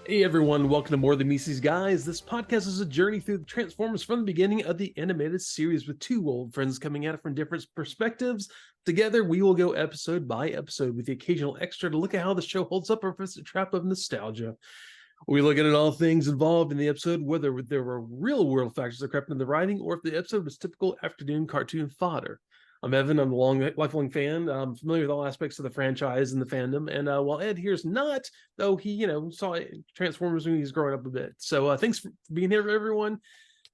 Hey everyone, welcome to Morethanmeetstheseguys. This podcast is a journey through the Transformers from the beginning of the animated series with two old friends coming at it from different perspectives. Together, we will go episode by episode with the occasional extra to look at how the show holds up or if it's a trap of nostalgia. We look at all things involved in the episode, whether there were real world factors that crept into the writing or if the episode was typical afternoon cartoon fodder. I'm Evan. I'm a lifelong fan. I'm familiar with all aspects of the franchise and the fandom. And while Ed here's not, though he, saw Transformers when he was growing up a bit. So thanks for being here, everyone.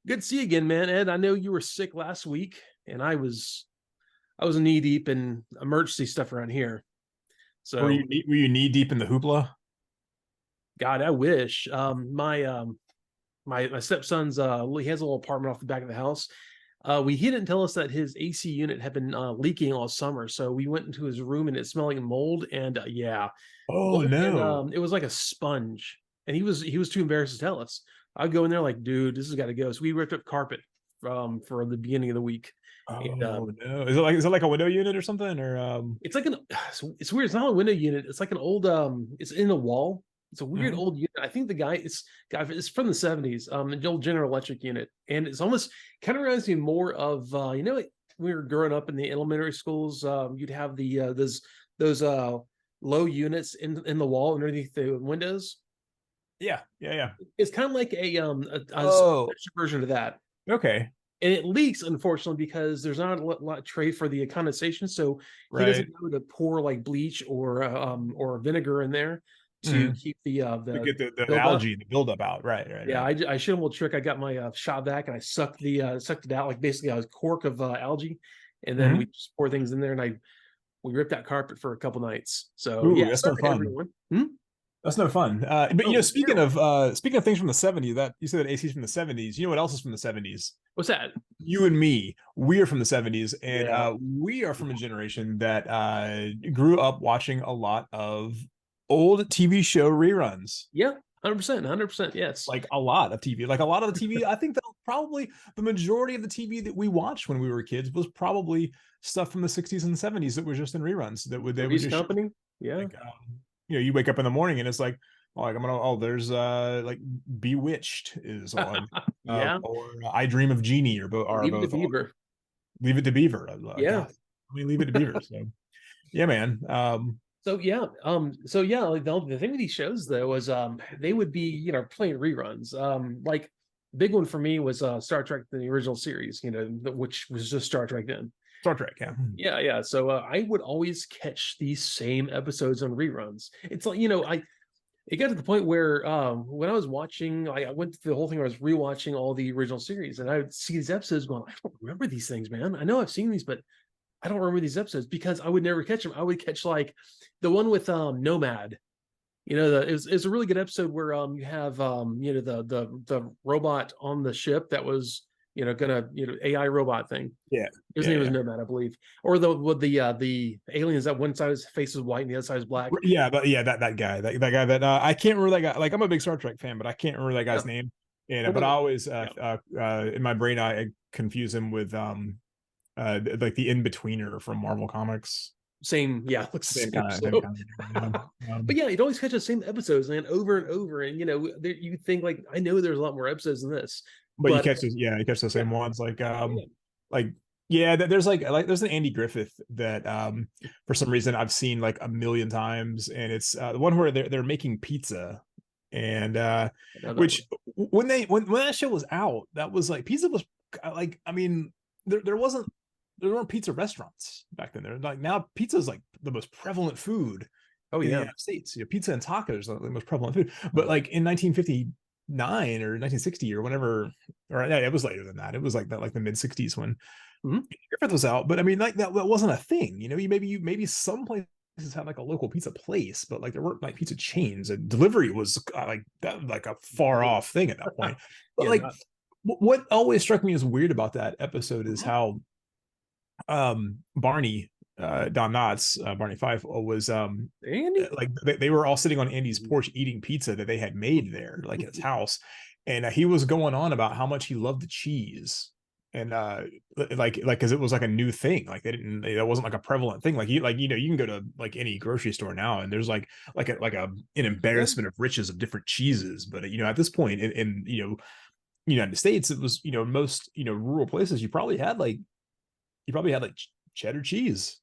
Good to see you again, man. Ed, I know you were sick last week, and I was knee deep in emergency stuff around here. So were you knee deep in the hoopla? God, I wish. My stepson's he has a little apartment off the back of the house. He didn't tell us that his AC unit had been leaking all summer, so we went into his room and it's smelling mold. And yeah, Oh no! and it was like a sponge. And he was too embarrassed to tell us. I'd go in there like, dude, this has got to go. So we ripped up carpet for the beginning of the week. Oh And, no! Is it like a window unit or something? Or it's like it's weird. It's not a window unit. It's like an old it's in the wall. It's a weird old unit. I think the guy it's from the 70s, an old General Electric unit. And it's almost kind of reminds me more of like when we were growing up in the elementary schools, you'd have the those low units in the wall underneath the windows. yeah. It's kind of like a Oh, version of that. okay, And it leaks, unfortunately, because there's not a lot of tray for the condensation. So he right. doesn't know to pour like bleach or vinegar in there to keep the To get the buildup. algae, the buildup out. Right. Yeah, I showed him a little trick. I got my shot vac and I sucked it out like basically a cork of algae, and then we just pour things in there and we ripped that carpet for a couple nights. So Ooh, yeah, that's no sorry to fun. everyone. That's no fun. But Oh, speaking terrible. of things from the 70s, that you said that AC's from the 70s. You know what else is from the 70s? What's that? You and me, we are from the 70s, and Yeah, we are from a generation that grew up watching a lot of old TV show reruns. yeah, 100%. Yes. Like a lot of TV, like a lot of the TV. I think that probably the majority of the TV that we watched when we were kids was probably stuff from the 60s and 70s that was just in reruns that would they would Three's just show, Company. Yeah. like you wake up in the morning and it's like, oh, like I'm gonna there's like Bewitched is on, Yeah. or I Dream of Jeannie are Leave it to both on. Beaver. Leave It to Beaver. Yeah. God, Leave It to Beaver. So yeah, man. So yeah, like the thing with these shows though was they would be, playing reruns. Like big one for me was Star Trek, the original series, which was just Star Trek then. Star Trek, yeah. Yeah. So I would always catch these same episodes on reruns. It's like, it got to the point where when I was watching, I went through the whole thing. I was rewatching all the original series, and I would see these episodes going, I don't remember these things, man. I know I've seen these, but I don't remember these episodes because I would never catch them. I would catch like the one with Nomad. It's a really good episode where you have the robot on the ship that was gonna AI robot thing. Yeah. His name was Nomad, I believe. Or the aliens that one side his face is white and the other side is black. Yeah, but yeah, that guy, that guy that I can't remember that guy. Like I'm a big Star Trek fan, but I can't remember that guy's name. And but I always in my brain I confuse him with like the in-betweener from Marvel Comics. Same, yeah, looks Same same. kind of, So, um, but yeah, you'd always catch the same episodes and over and over. And you think like I know there's a lot more episodes than this, but you catch you catch the same ones like yeah, there's there's an Andy Griffith that for some reason I've seen like a million times, and it's the one where they're making pizza, and which when that show was out, that was like pizza was like, I mean, there weren't pizza restaurants back then. They're like, now pizza is like the most prevalent food in the United States. Pizza and tacos are the most prevalent food. But like in 1959 or 1960 or whenever, or yeah, it was later than that. It was like that, like the mid 60s when Griffith was out. But I mean, like that wasn't a thing. Maybe some places had like a local pizza place, but like there weren't like pizza chains, and delivery was like that, like a far off thing at that point. But like, what always struck me as weird about that episode is how Barney, Don Knotts, Barney Fife was Andy? like they were all sitting on Andy's porch eating pizza that they had made there, like at his house, and he was going on about how much he loved the cheese. and like because it was like a new thing, like that wasn't like a prevalent thing, like you can go to like any grocery store now and there's an embarrassment of riches of different cheeses, but at this point in United States, it was most rural places you probably had like cheddar cheese,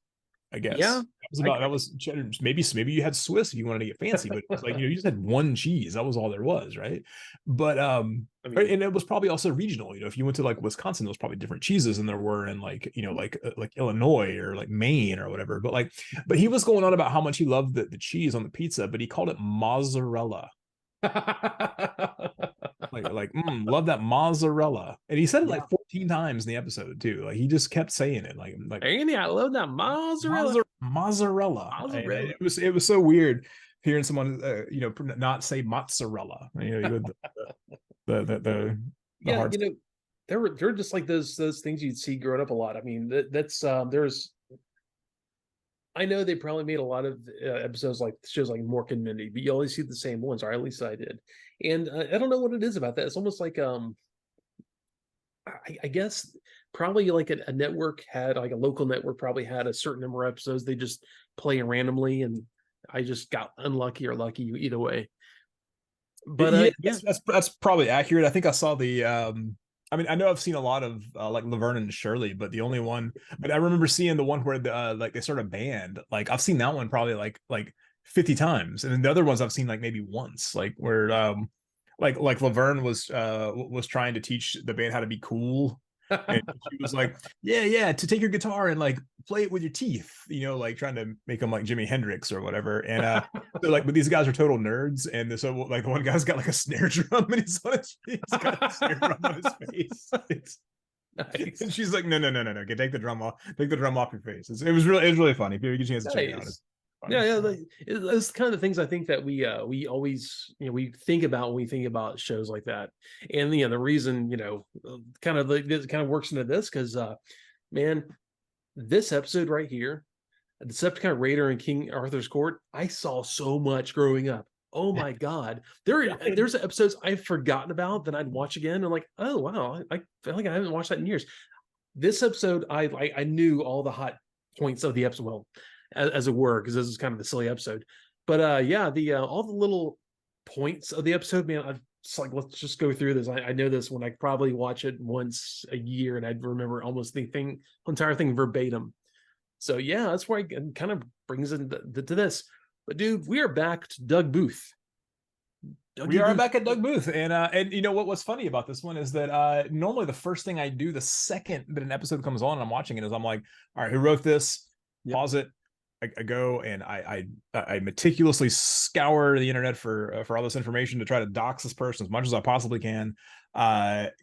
I Yeah, guess. That was cheddar. Maybe you had Swiss if you wanted to get fancy, but it was like, you just had one cheese. That was all there was, right? But I mean, and it was probably also regional. If you went to like Wisconsin, there was probably different cheeses than there were in like Illinois or like Maine or whatever. But he was going on about how much he loved the cheese on the pizza, but he called it mozzarella. Love that mozzarella, and he said it yeah. like 14 times in the episode too. Like he just kept saying it, like Andy, I love that mozzarella. mozzarella. And Mozzarella. it was so weird hearing someone not say mozzarella. The Yeah, hard. there were just like those things you'd see growing up a lot. I mean, that's there's. I know they probably made a lot of episodes like shows like Mork and Mindy, but you always see the same ones, or at least I did. And I don't know what it is about that. It's almost like I guess probably like a network had like a local network probably had a certain number of episodes they just play randomly, and I just got unlucky or lucky either way. But Yeah, yeah, that's probably accurate. I think I saw the I mean, I know I've seen a lot of like Laverne and Shirley, but the only one, but I remember seeing the one where like they sort of band. Like I've seen that one probably like 50 times, and then the other ones I've seen like maybe once, like where like Laverne was trying to teach the band how to be cool, and she was like, yeah, to take your guitar and like play it with your teeth, like trying to make them like Jimi Hendrix or whatever. And so like, but these guys are total nerds, and so like the one guy's got like a snare drum and he's got a snare drum on his face. Nice. And she's like, no, take the drum off your face. It was really funny. If you get a chance to check it out. Yeah, it's kind of the things I think that we always we think about when we think about shows like that. And the reason kind of this kind of works into this because man, this episode right here, Decepticon Raider and King Arthur's Court, I saw so much growing up. Oh my god, there's episodes I've forgotten about that I'd watch again and like, oh wow, I feel like I haven't watched that in years. This episode, I knew all the hot points of the episode. Well, as it were, because this is kind of a silly episode. But yeah, the all the little points of the episode, man, I just like, let's just go through this. I know this when I probably watch it once a year, and I'd remember almost the entire thing verbatim. So yeah, that's why it kind of brings into to this. But dude, we are back to Doug Booth. We are back at Doug Booth, and you know what's funny about this one is that normally the first thing I do the second that an episode comes on and I'm watching it is I'm like, all right, who wrote this? Yep. Pause it. I go and I meticulously scour the internet for all this information to try to dox this person as much as I possibly can.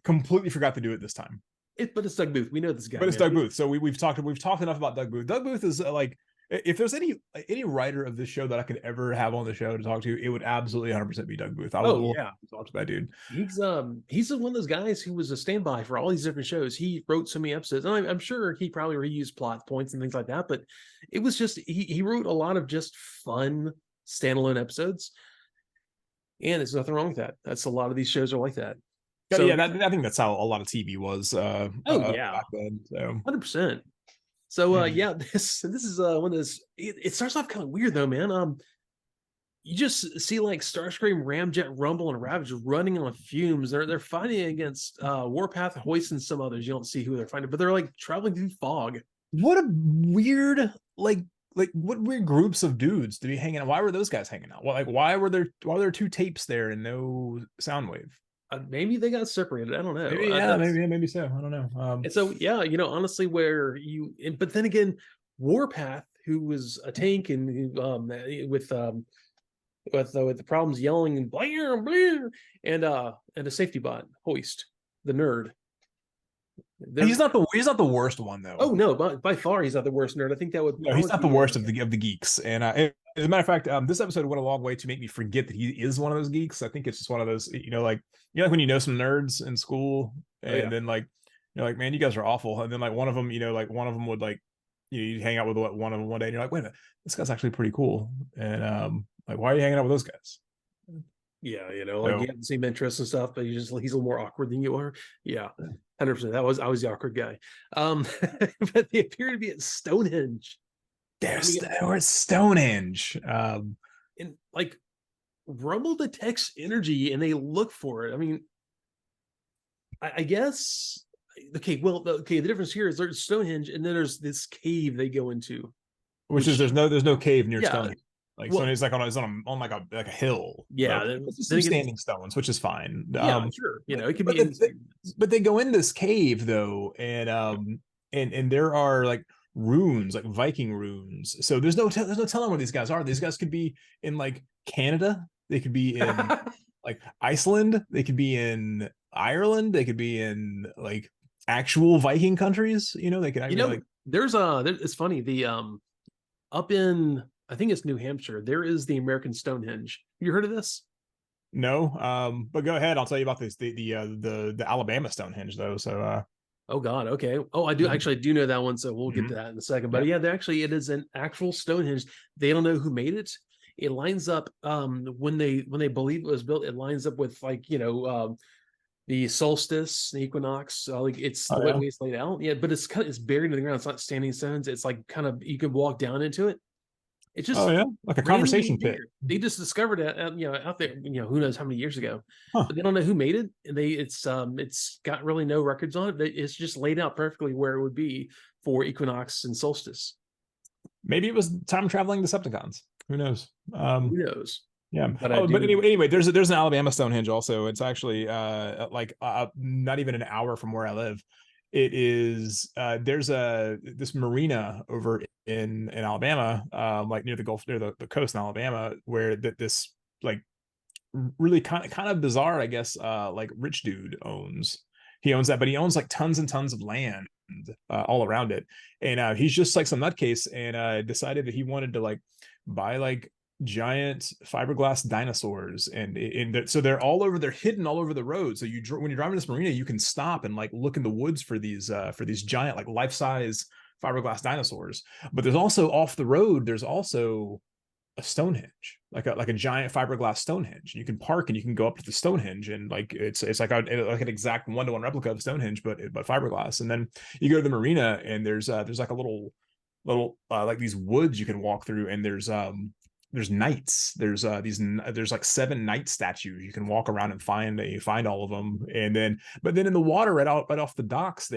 Completely forgot to do it this time. But it's Doug Booth. We know this guy. But it's Doug Booth. So we've talked enough about Doug Booth. Doug Booth is like, if there's any writer of this show that I could ever have on the show to talk to, it would absolutely 100% be Doug Booth. I would love to talk to that dude. He's one of those guys who was a standby for all these different shows. He wrote so many episodes, and I'm sure he probably reused plot points and things like that. But it was just he wrote a lot of just fun standalone episodes, and there's nothing wrong with that. That's a lot of these shows are like that. So yeah, I think that's how a lot of TV was. Back then, so 100%. So yeah, this is one of those. It starts off kind of weird though, man. You just see like Starscream, Ramjet, Rumble, and Ravage running on fumes. They're fighting against Warpath, Hoist, and some others. You don't see who they're fighting, but they're like traveling through fog. What a weird what weird groups of dudes to be hanging out. Why were those guys hanging out? Well, like why were there two tapes there and no sound wave? Maybe they got separated. I don't know. Maybe so. I don't know. And so yeah, honestly, but then again, Warpath, who was a tank and with the problems yelling and blah, blah, and a safety bot, Hoist, the nerd. He's not the worst one though. Oh no, by far he's not the worst nerd. I think that would. No, he's not the worst of the geeks. And as a matter of fact, this episode went a long way to make me forget that he is one of those geeks. I think it's just one of those, like when you know some nerds in school, and then like you're like, man, you guys are awful. And then like one of them, one of them would like, you hang out with one of them one day, and you're like, wait a minute, this guy's actually pretty cool. And like, why are you hanging out with those guys? Yeah, like So you have the same interests and stuff, but he's a little more awkward than you are. Yeah, 100%. I was the awkward guy. Um, but they appear to be at Stonehenge. I mean, we're at Stonehenge. and like Rumble detects energy and they look for it. I mean, I guess okay. Well, okay. The difference here is there's Stonehenge, and then there's this cave they go into, which is which there's no cave near yeah. Stonehenge. Like Well, Stonehenge is like on like a hill. yeah. So it's just Then some again, standing stones, which is fine. yeah, sure. It could But be anything. but they go in this cave though, and there are like runes, like Viking runes. So there's no telling where these guys are. These guys could be in like Canada. They could be in like Iceland. They could be in Ireland. They could be in like actual Viking countries. They could actually like. It's funny. The up in I think it's New Hampshire. There is the American Stonehenge. You heard of this? No, but go ahead. I'll tell you about this. The Alabama Stonehenge though. So Oh God. Okay. Oh, I do know that one. So we'll get to that in a second. But yeah. yeah, it is an actual Stonehenge. They don't know who made it. It lines up when they believe it was built. It lines up with like the solstice, the equinox. Like it's the way it's laid out. Yeah, but it's buried in the ground. It's not standing stones. It's like kind of you can walk down into it. It's just like a conversation pit. They just discovered it, out there. Who knows how many years ago, huh. but they don't know who made it. And it's got really no records on it. It's just laid out perfectly where it would be for equinox and solstice. Maybe it was time traveling Decepticons. Who knows? Who knows? Yeah. But anyway, there's an Alabama Stonehenge also. It's actually like not even an hour from where I live. It is there's this marina over in Alabama, like near the Gulf, near the coast in Alabama, where this like really kind of bizarre, I guess, like rich dude owns. He owns that, but he owns like tons and tons of land all around it, and he's just like some nutcase, and decided that he wanted to like buy like giant fiberglass dinosaurs, and so they're hidden all over the road. So when you're driving this marina, you can stop and like look in the woods for these giant like life-size fiberglass dinosaurs. But there's also off the road, there's also a Stonehenge, like a giant fiberglass Stonehenge. You can park and you can go up to the Stonehenge, and like it's like an exact one-to-one replica of Stonehenge, but fiberglass. And then you go to the marina, and there's like a little like these woods you can walk through, and there's knights. There's like 7 knight statues. You can walk around and find all of them. And then, but then in the water right off the docks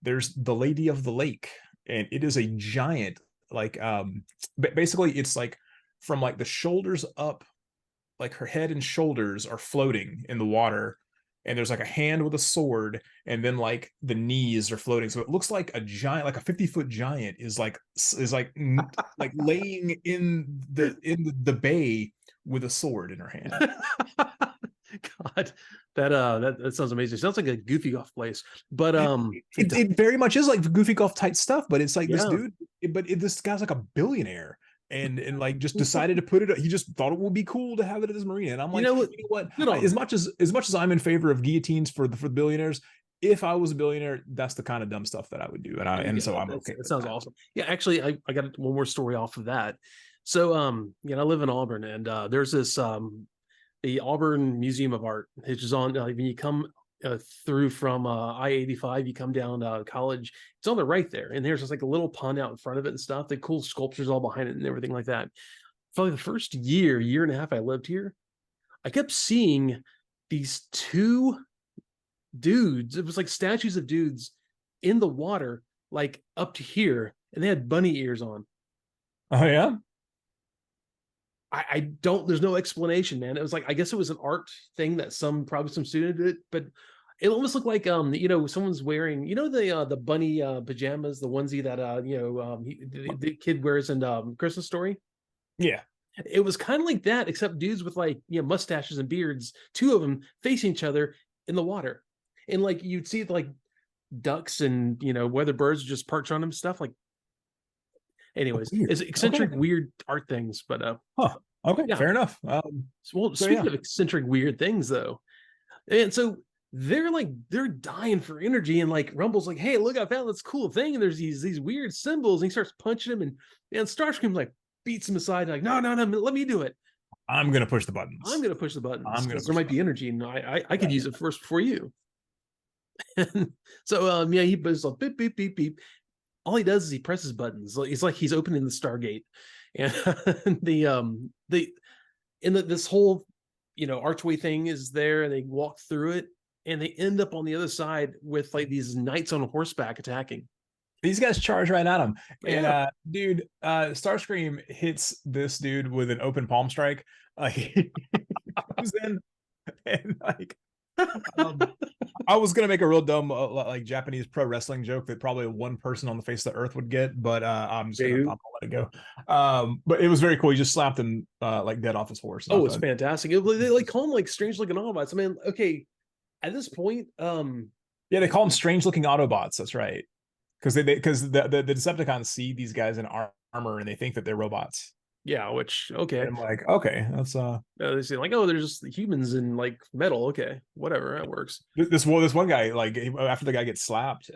there's the Lady of the Lake, and it is a giant, like basically it's like from like the shoulders up, like her head and shoulders are floating in the water, and there's like a hand with a sword, and then like the knees are floating. So it looks like a giant, like a 50-foot giant is like laying in the bay with a sword in her hand. God, that sounds amazing. It sounds like a Goofy Golf place, but it very much is like the Goofy Golf type stuff. But it's like this dude, this guy's like a billionaire. And like just decided to put it. He just thought it would be cool to have it at his marina. And I'm like, you know what? As much as I'm in favor of guillotines for the billionaires, if I was a billionaire, that's the kind of dumb stuff that I would do. So I'm okay. That sounds awesome. Yeah, actually, I got one more story off of that. So I live in Auburn, and there's this the Auburn Museum of Art, which is on when you come through from I-85, you come down College. It's on the right there, and there's just like a little pond out in front of it and stuff. The cool sculptures all behind it and everything like that. For like the first year and a half I lived here, I kept seeing these 2 dudes. It was like statues of dudes in the water, like up to here, and they had bunny ears on. Oh yeah. I don't. There's no explanation, man. It was like, I guess it was an art thing that probably some student did, but it almost looked like someone's wearing the bunny pajamas, the onesie that the kid wears in Christmas Story. Yeah, it was kind of like that, except dudes with like mustaches and beards, 2 of them facing each other in the water, and like you'd see like ducks and whether birds just perch on them, stuff like. Anyways, it's eccentric, weird art things, but okay, yeah. Fair enough. Speaking of eccentric, weird things, though, and so they're dying for energy, and like Rumble's like, "Hey, look, I found this cool thing," and there's these weird symbols, and he starts punching him, and Starscream like beats him aside, like, "No, let me do it." I'm gonna push the buttons. I'm gonna push the buttons because there push might be energy, and I could use it first before you. And so yeah, he goes like beep beep beep beep. All he does is he presses buttons. It's like he's opening the Stargate, and the this whole archway thing is there, and they walk through it, and they end up on the other side with like these knights on horseback attacking. These guys charge right at him. Yeah. And dude, Starscream hits this dude with an open palm strike. He comes in and like I was gonna make a real dumb like Japanese pro wrestling joke that probably one person on the face of the earth would get, but I'm gonna let it go. But it was very cool. He just slapped him like dead off his horse. Oh, it's fantastic. They like call him like strange looking Autobots. I mean, okay, at this point, yeah, they call them strange looking Autobots. That's right. Because the Decepticons see these guys in armor and they think that they're robots. Yeah, which okay. And I'm like, okay, that's they say like, oh, they're just humans in like metal. Okay, whatever, that works. This one guy, like after the guy gets slapped,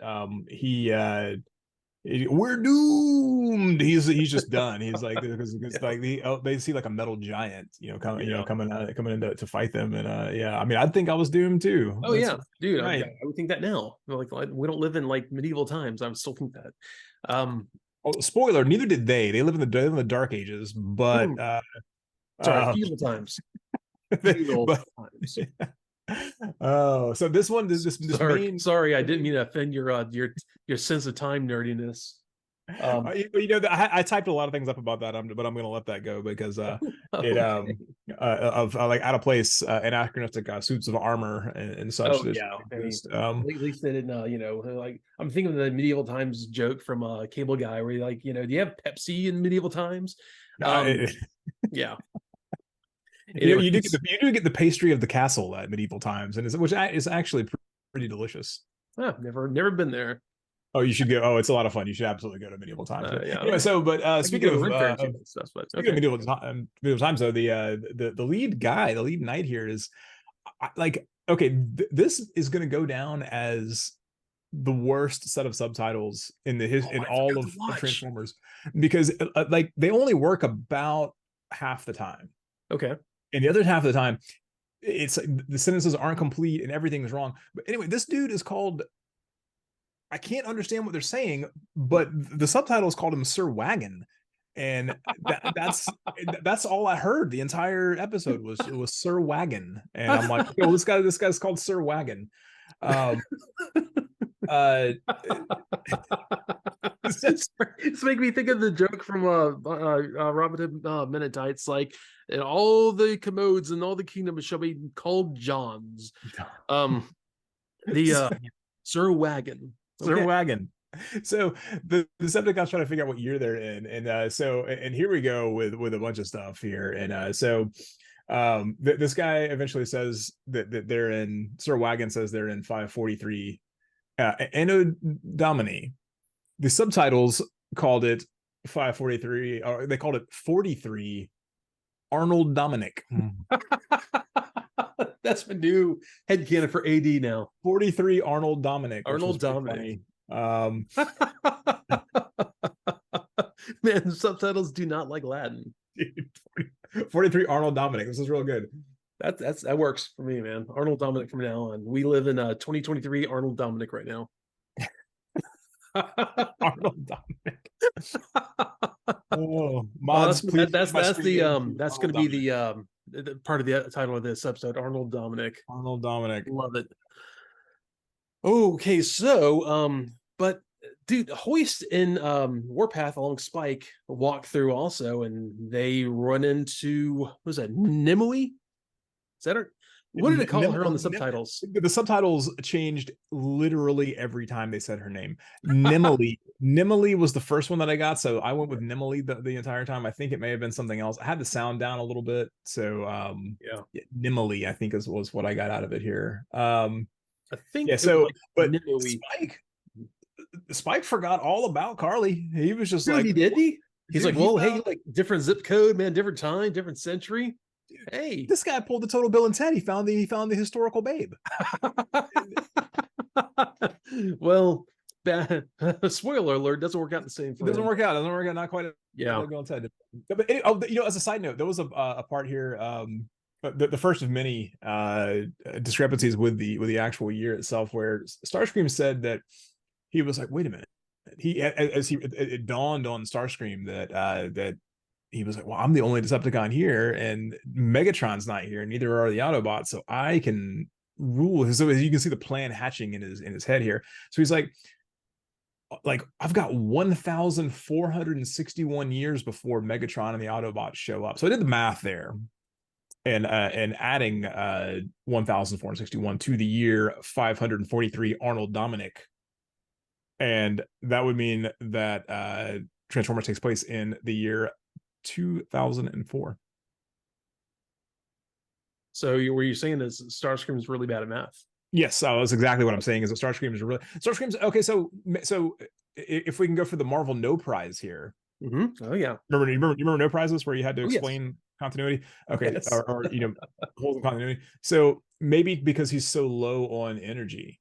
we're doomed. He's just done. He's like because like they see like a metal giant, coming in to fight them, and yeah, I mean, I think I was doomed too. Oh yeah, dude, right. I would think that now. Like we don't live in like medieval times. I would still think that. Oh, spoiler, neither did they. They live in the dark ages, but sorry, feudal times. Feudal times. Oh, so this one is this sorry, I didn't mean to offend your sense of time nerdiness. I typed a lot of things up about that, but I'm gonna let that go because it of like out of place anachronistic suits of armor and such. Oh yeah, at least they didn't. Like I'm thinking of the medieval times joke from Cable Guy where like, do you have Pepsi in medieval times? Yeah. Anyway, you do get the pastry of the castle at medieval times, which is actually pretty delicious. Never been there. Oh, you should go. Oh, it's a lot of fun. You should absolutely go to medieval times. Yeah. Anyway, speaking of medieval times, though, the lead guy, the lead knight here is like, okay, this is going to go down as the worst set of subtitles in all of Transformers, because like they only work about half the time. Okay. And the other half of the time, it's like the sentences aren't complete and everything's wrong. But anyway, this dude is called, I can't understand what they're saying, but the subtitles called him Sir Wagon. And that's all I heard. The entire episode was Sir Wagon. And I'm like, yo, this guy's called Sir Wagon. It's making me think of the joke from Robin Hood Men in Tights, like, and all the commodes and all the kingdoms shall be called Johns. The Sir Wagon. Sir Wagon. So the Decepticons trying to figure out what year they're in, and here we go with a bunch of stuff here, and this guy eventually says that they're in. Sir Wagon says they're in 543 Anno Domini. The subtitles called it 543, or they called it 43 Arnold Dominic. That's my new headcanon for AD now. 43 Arnold Dominic. Arnold Dominic. Man, the subtitles do not like Latin. Dude, 43 Arnold Dominic. This is real good. That works for me, man. Arnold Dominic from now on. We live in 2023 Arnold Dominic right now. Arnold Dominic. Oh, mods, that's going to be the part of the title of this episode. Arnold Dominic. Arnold Dominic. Love it. Okay, so but dude, Hoist and Warpath along Spike walk through also, and they run into, what was that, Nimue? Is that her? What did it call her on the subtitles? The subtitles changed literally every time they said her name. Nimue. Nimue was the first one that I got, so I went with Nimue the entire time. I think it may have been something else. I had the sound down a little bit, so yeah, Nimue I think was what I got out of it here. I think but Spike forgot all about Carly. He was just like, he's like, well, hey, like different zip code, man, different time, different century. Hey, this guy pulled the total Bill and Ted. He found the historical babe. Well, bad. Spoiler alert, doesn't work out the same for It doesn't him. work out. It doesn't work out. Not quite. Yeah. But as a side note, there was a part here. The first of many discrepancies with the actual year itself, where Starscream said that he was like, wait a minute. It dawned on Starscream that he was like, well, I'm the only Decepticon here, and Megatron's not here, and neither are the Autobots, so I can rule. So as you can see the plan hatching in his head here. So he's like I've got 1,461 years before Megatron and the Autobots show up. So I did the math there, and adding 1,461 to the year 543 Arnold Dominic, and that would mean that Transformers takes place in the year 2004. So were you saying is Starscream is really bad at math? Yes, that's exactly what I'm saying. Is that Starscream's okay? So if we can go for the Marvel No Prize here. Mm-hmm. Oh yeah. You remember No Prizes where you had to explain continuity? Okay, yes. or holding continuity. So maybe because he's so low on energy.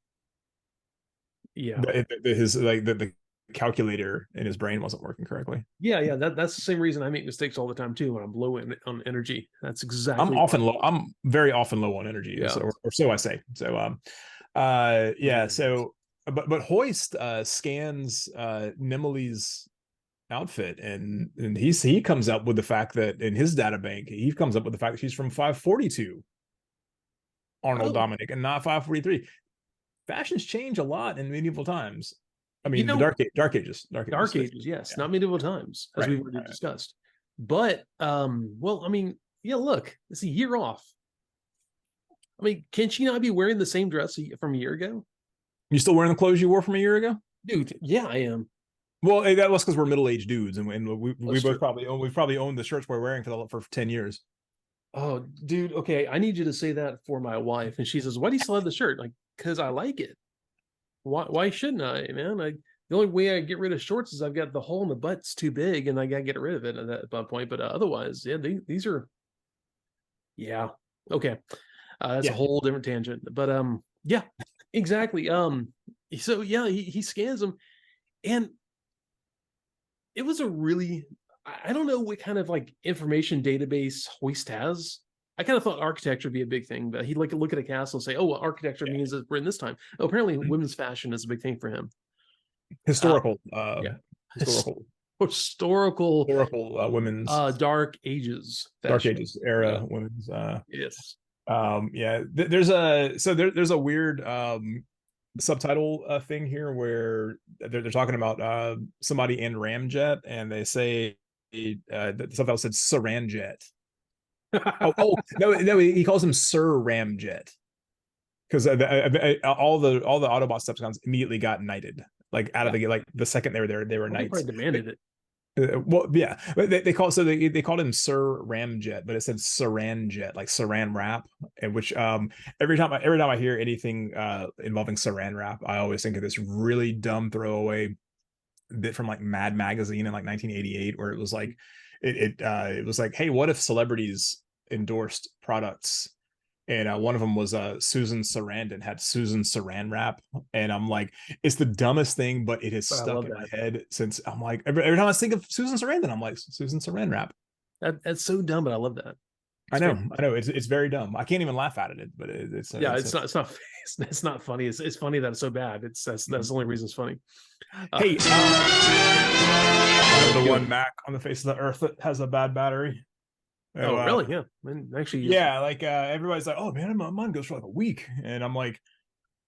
Yeah. The calculator in his brain wasn't working correctly. Yeah. That's the same reason I make mistakes all the time too when I'm low on energy. That's exactly. I'm very often low on energy. Yeah. Or so I say. So yeah. So but Hoist scans Nimeli's outfit, and he comes up with the fact that in his data bank he comes up with the fact that she's from 542 Arnold Dominic and not 543. Fashions change a lot in medieval times. I mean, the Dark Ages. Yes, yeah. Not medieval times, as we've already discussed. But well, I mean, yeah, look, it's a year off. I mean, can she not be wearing the same dress from a year ago? You still wearing the clothes you wore from a year ago? Dude, yeah, I am. Well, that was because we're middle-aged dudes, and we both probably owned the shirts we're wearing for 10 years. Oh, dude, okay, I need you to say that for my wife. And she says, why do you still have the shirt? Like, because I like it. Why shouldn't I, man? The only way I get rid of shorts is I've got the hole in the butt's too big, and I gotta get rid of it at that point. But otherwise, yeah, these are, yeah, okay. That's a whole different tangent. But yeah, exactly. So yeah, he scans them, and it was a really, I don't know what kind of like information database Hoist has. I kind of thought architecture would be a big thing, but he'd like look at a castle and say, oh, well, architecture means that we're in this time. Oh, apparently women's fashion is a big thing for him. Historical women's Dark Ages fashion. Dark Ages era women's yes. There's a weird subtitle thing here where they're talking about somebody in Ramjet, and they say the subtitle said Saranjet. No, he calls him Sir Ramjet, because all the Autobot Decepticons immediately got knighted, like out of the like the second they were there, they were knights. They demanded it. Well, yeah, they called him Sir Ramjet, but it said Saranjet, like Saran wrap, and which every time I hear anything involving Saran wrap, I always think of this really dumb throwaway bit from like Mad Magazine in like 1988, where it was like it was like, hey, what if celebrities endorsed products? And one of them was Susan Sarandon had Susan Saran wrap, and I'm like, it's the dumbest thing, but it has stuck in my head since. I'm like, every time I think of Susan Sarandon, I'm like, Susan Saran wrap. That's so dumb, but I love that. I know. It's very dumb. I can't even laugh at it, but it's not funny. It's funny that it's so bad. That's the only reason it's funny. Hey, the one Mac on the face of the earth that has a bad battery. Oh, really? Yeah. And actually, yeah. Like everybody's like, "Oh man, mine goes for like a week," and I'm like,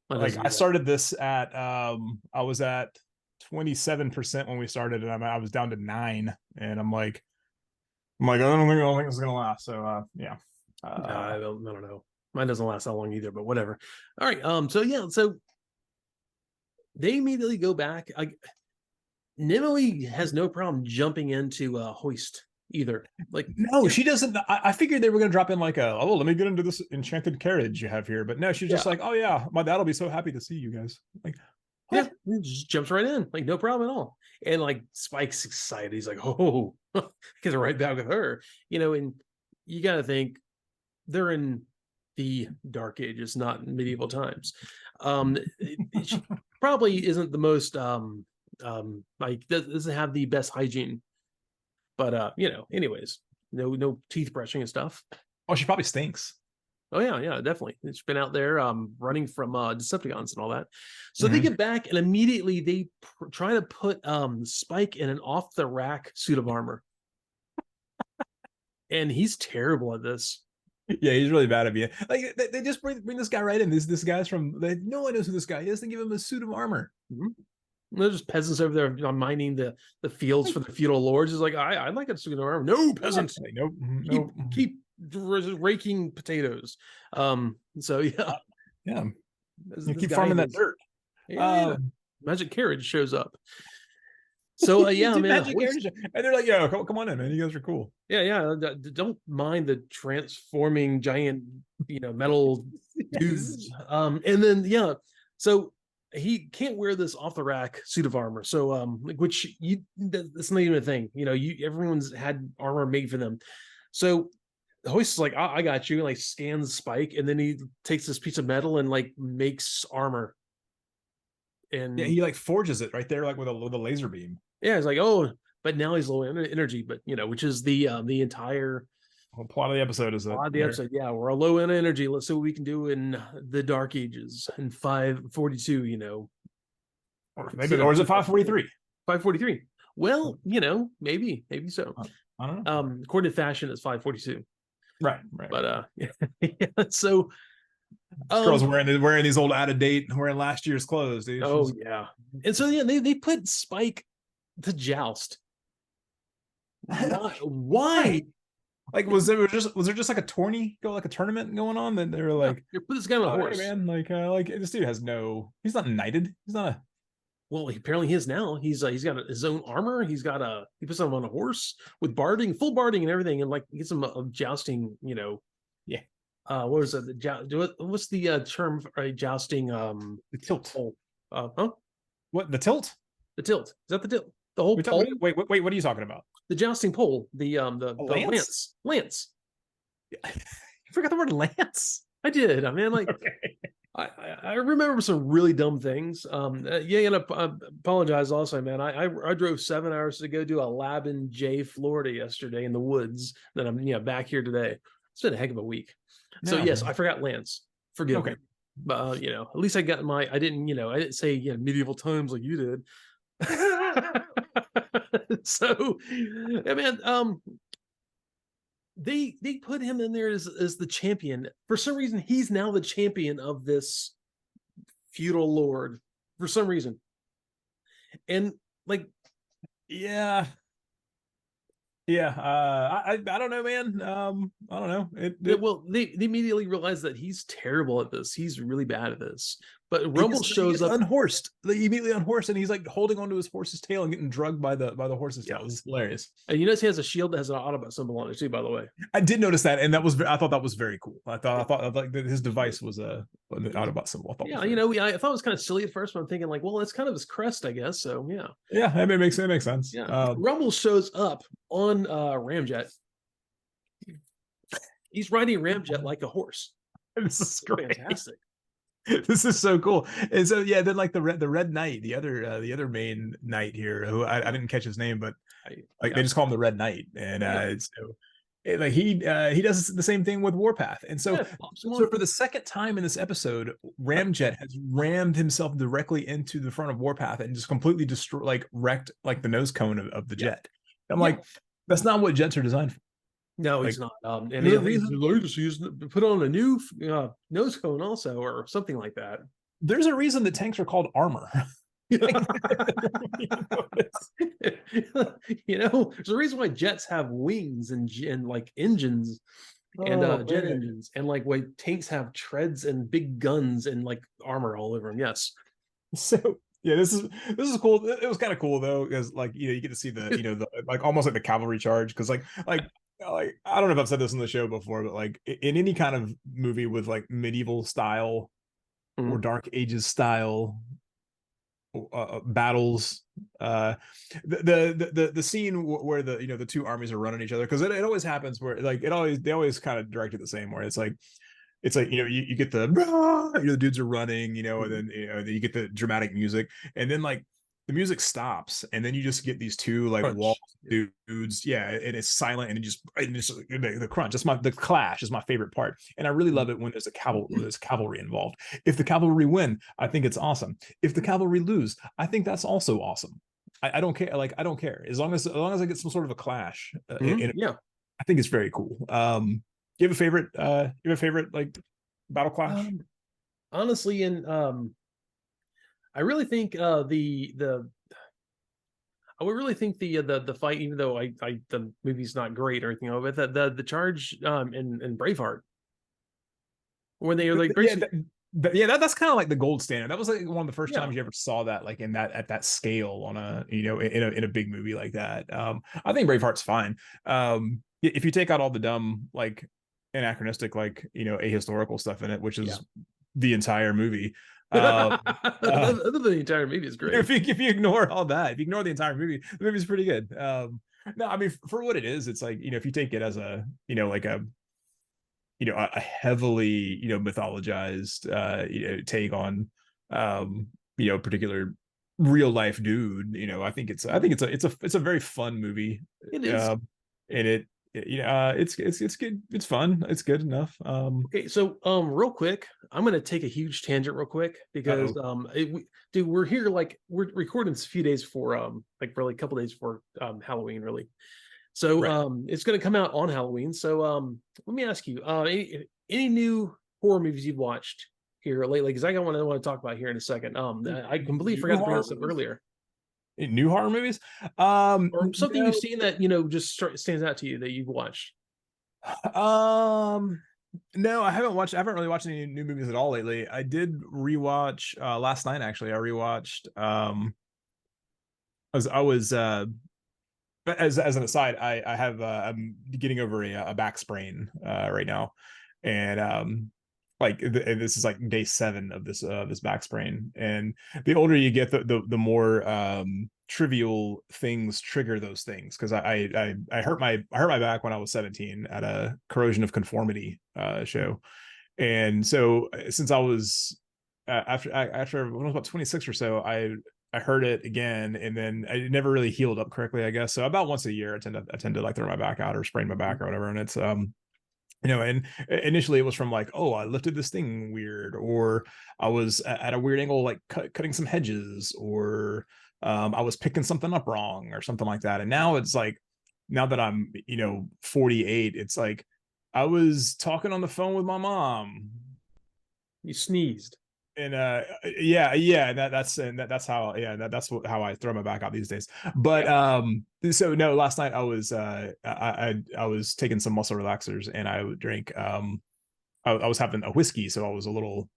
I started this at I was at 27% when we started, and I was down to 9, and I'm like, I don't think this is gonna last. So yeah. I don't know. Mine doesn't last that long either, but whatever. All right. So they immediately go back. Nimue has no problem jumping into Hoist either. Like, no, she doesn't. I figured they were going to drop in like let me get into this enchanted carriage you have here, but no, she's just like, oh yeah, my dad will be so happy to see you guys. Like, what? Yeah, just jumps right in, like no problem at all. And like Spike's excited. He's like, oh, get right back with her, and you got to think they're in the Dark Ages, not medieval times. She probably isn't the most like doesn't have the best hygiene, but anyways, no teeth brushing and stuff. Oh, she probably stinks. Oh yeah, definitely. It's been out there running from Decepticons and all that. So they get back and immediately they try to put Spike in an off the rack suit of armor. And he's terrible at this. Yeah, he's really bad at being like they just bring this guy right in. This guy's from no one knows who this guy is. They give him a suit of armor. There's just peasants over there mining the fields for the feudal lords. Is like, I'd like a suit of armor. No, peasants. Nope. Keep raking potatoes. So yeah. You keep farming that dirt. Magic carriage shows up. So yeah, man. And they're like, "Yo, come on in, man. You guys are cool." Yeah. Don't mind the transforming giant, metal dudes. And then so he can't wear this off the rack suit of armor. So which that's not even a thing. Everyone's had armor made for them. So Hoist is like, I got you, and like scans Spike, and then he takes this piece of metal and like makes armor. And yeah, he like forges it right there, like with a laser beam. Yeah, he's like, oh, but now he's low energy, but which is the entire plot of the episode is plot of the episode. Yeah, we're low in energy. Let's see what we can do in the Dark Ages in 542. Or is it 543? 543. Well, maybe so. I don't know. According to fashion, it's 542. Right. But so girls wearing these old out of date, wearing last year's clothes, dude. Yeah. And so they put Spike to joust. Why? Like was there just like a tourney like a tournament going on that they were like, put this guy on a horse, man, like this dude he's not knighted, he's not a well, apparently he is now. He's got his own armor. He puts him on a horse with barding, full barding and everything, and like gets him a jousting. Yeah. What was it? What's the term for a jousting? The tilt. What the tilt? The tilt is that the tilt? The whole pole? Wait, what are you talking about? The jousting pole. The lance. Lance. You forgot the word lance. I did. I mean, like. Okay. I remember some really dumb things. And I apologize also, man. I drove 7 hours to go do a lab in Florida yesterday in the woods. Then I'm back here today. It's been a heck of a week. So yes, I forgot Lance. Forgive me. But at least I got I didn't say medieval times like you did. So yeah, man. They put him in there as the champion. For some reason, he's now the champion of this feudal lord. For some reason, and like, I don't know, man. I don't know. Well, they immediately realize that he's terrible at this. He's really bad at this. But Rumble shows up unhorsed. They immediately unhorsed, and he's like holding onto his horse's tail and getting drugged by the horse's tail. It's hilarious. And you notice he has a shield that has an Autobot symbol on it too. By the way, I did notice that, and I thought that was very cool. I thought like his device was an Autobot symbol. I thought I thought it was kind of silly at first, but I'm thinking like, well, it's kind of his crest, I guess. So yeah, it makes sense. Yeah, Rumble shows up on Ramjet. He's riding Ramjet like a horse. This is great. Fantastic. This is so cool. And so then like the Red Knight, the other main knight here, who I didn't catch his name, but they just call him the Red Knight, and he does the same thing with Warpath. And so for the second time in this episode, Ramjet has rammed himself directly into the front of Warpath and just completely wrecked like the nose cone of the jet. I'm like, that's not what jets are designed for. No, he's not. And the reason put on a new nose cone also, or something like that. There's a reason that tanks are called armor. There's a reason why jets have wings and like engines and jet engines, and like why tanks have treads and big guns and like armor all over them. Yes. So yeah, this is cool. It was kind of cool though, because like you get to see the the like almost like the cavalry charge, because like I don't know if I've said this on the show before, but like in any kind of movie with like medieval style or Dark Ages style battles, the scene where the two armies are running each other, because it always happens where like they always kind of direct it the same, where it's like it's like, you get the the dudes are running, and then you get the dramatic music, and then like the music stops, and then you just get these two like wall Crunch. dudes, yeah, and it's silent, and it's the crunch. The clash is my favorite part, and I really love it when there's cavalry involved. If the cavalry win, I think it's awesome. If the cavalry lose, I think that's also awesome. I don't care. Like, I don't care as long as I get some sort of a clash. Yeah. I think it's very cool. You have a favorite? You have a favorite like battle clash? Honestly, and I really think the I would really think the fight, even though I the movie's not great or anything of it, the charge in Braveheart when they are like Yeah, basically, that's kind of like the gold standard. That was like one of the first yeah. times you ever saw that, like in that at that scale on a in a big movie like that. I think Braveheart's fine. If you take out all the dumb like anachronistic like ahistorical stuff in it, which Yeah. is the entire movie. Other than the entire movie is great. If you ignore all that, if you ignore the entire movie, the movie's pretty good. No, I mean, for what it is, it's like, if you take it as a like a heavily mythologized take on particular real life dude, I think it's a very fun movie. It is. And it's good, it's fun, it's good enough. Okay, so real quick, I'm gonna take a huge tangent real quick because Uh-oh. dude, we're here like we're recording this a few days before like really a couple days before Halloween really. So Right. it's gonna come out on Halloween. So let me ask you, any new horror movies you've watched here lately? Because I got one I want to talk about here in a second. I completely New forgot to bring horror this up movies? earlier. New horror movies? Or something you've No. seen that just stands out to you that you've watched. Um, no, I haven't really watched any new movies at all lately. I did rewatch last night actually. I rewatched I was as an aside, I have I'm getting over a back sprain right now. And this is like day 7 of this back sprain. And the older you get, the more trivial things trigger those things. Because I hurt my back when I was 17 at a corrosion of conformity show. And so since I was after when I was about 26 or so, I heard it again, and then I never really healed up correctly, I guess. So about once a year, I tend to like throw my back out or sprain my back or whatever. And it's and initially it was from like, oh, I lifted this thing weird, or I was at a weird angle, like cutting some hedges, or I was picking something up wrong or something like that. And now it's like, now that I'm 48, it's like I was talking on the phone with my mom. You sneezed. And yeah, that's how, how I throw my back out these days. But Yeah. so no, last night I was taking some muscle relaxers, and I would drink I was having a whiskey, so I was a little,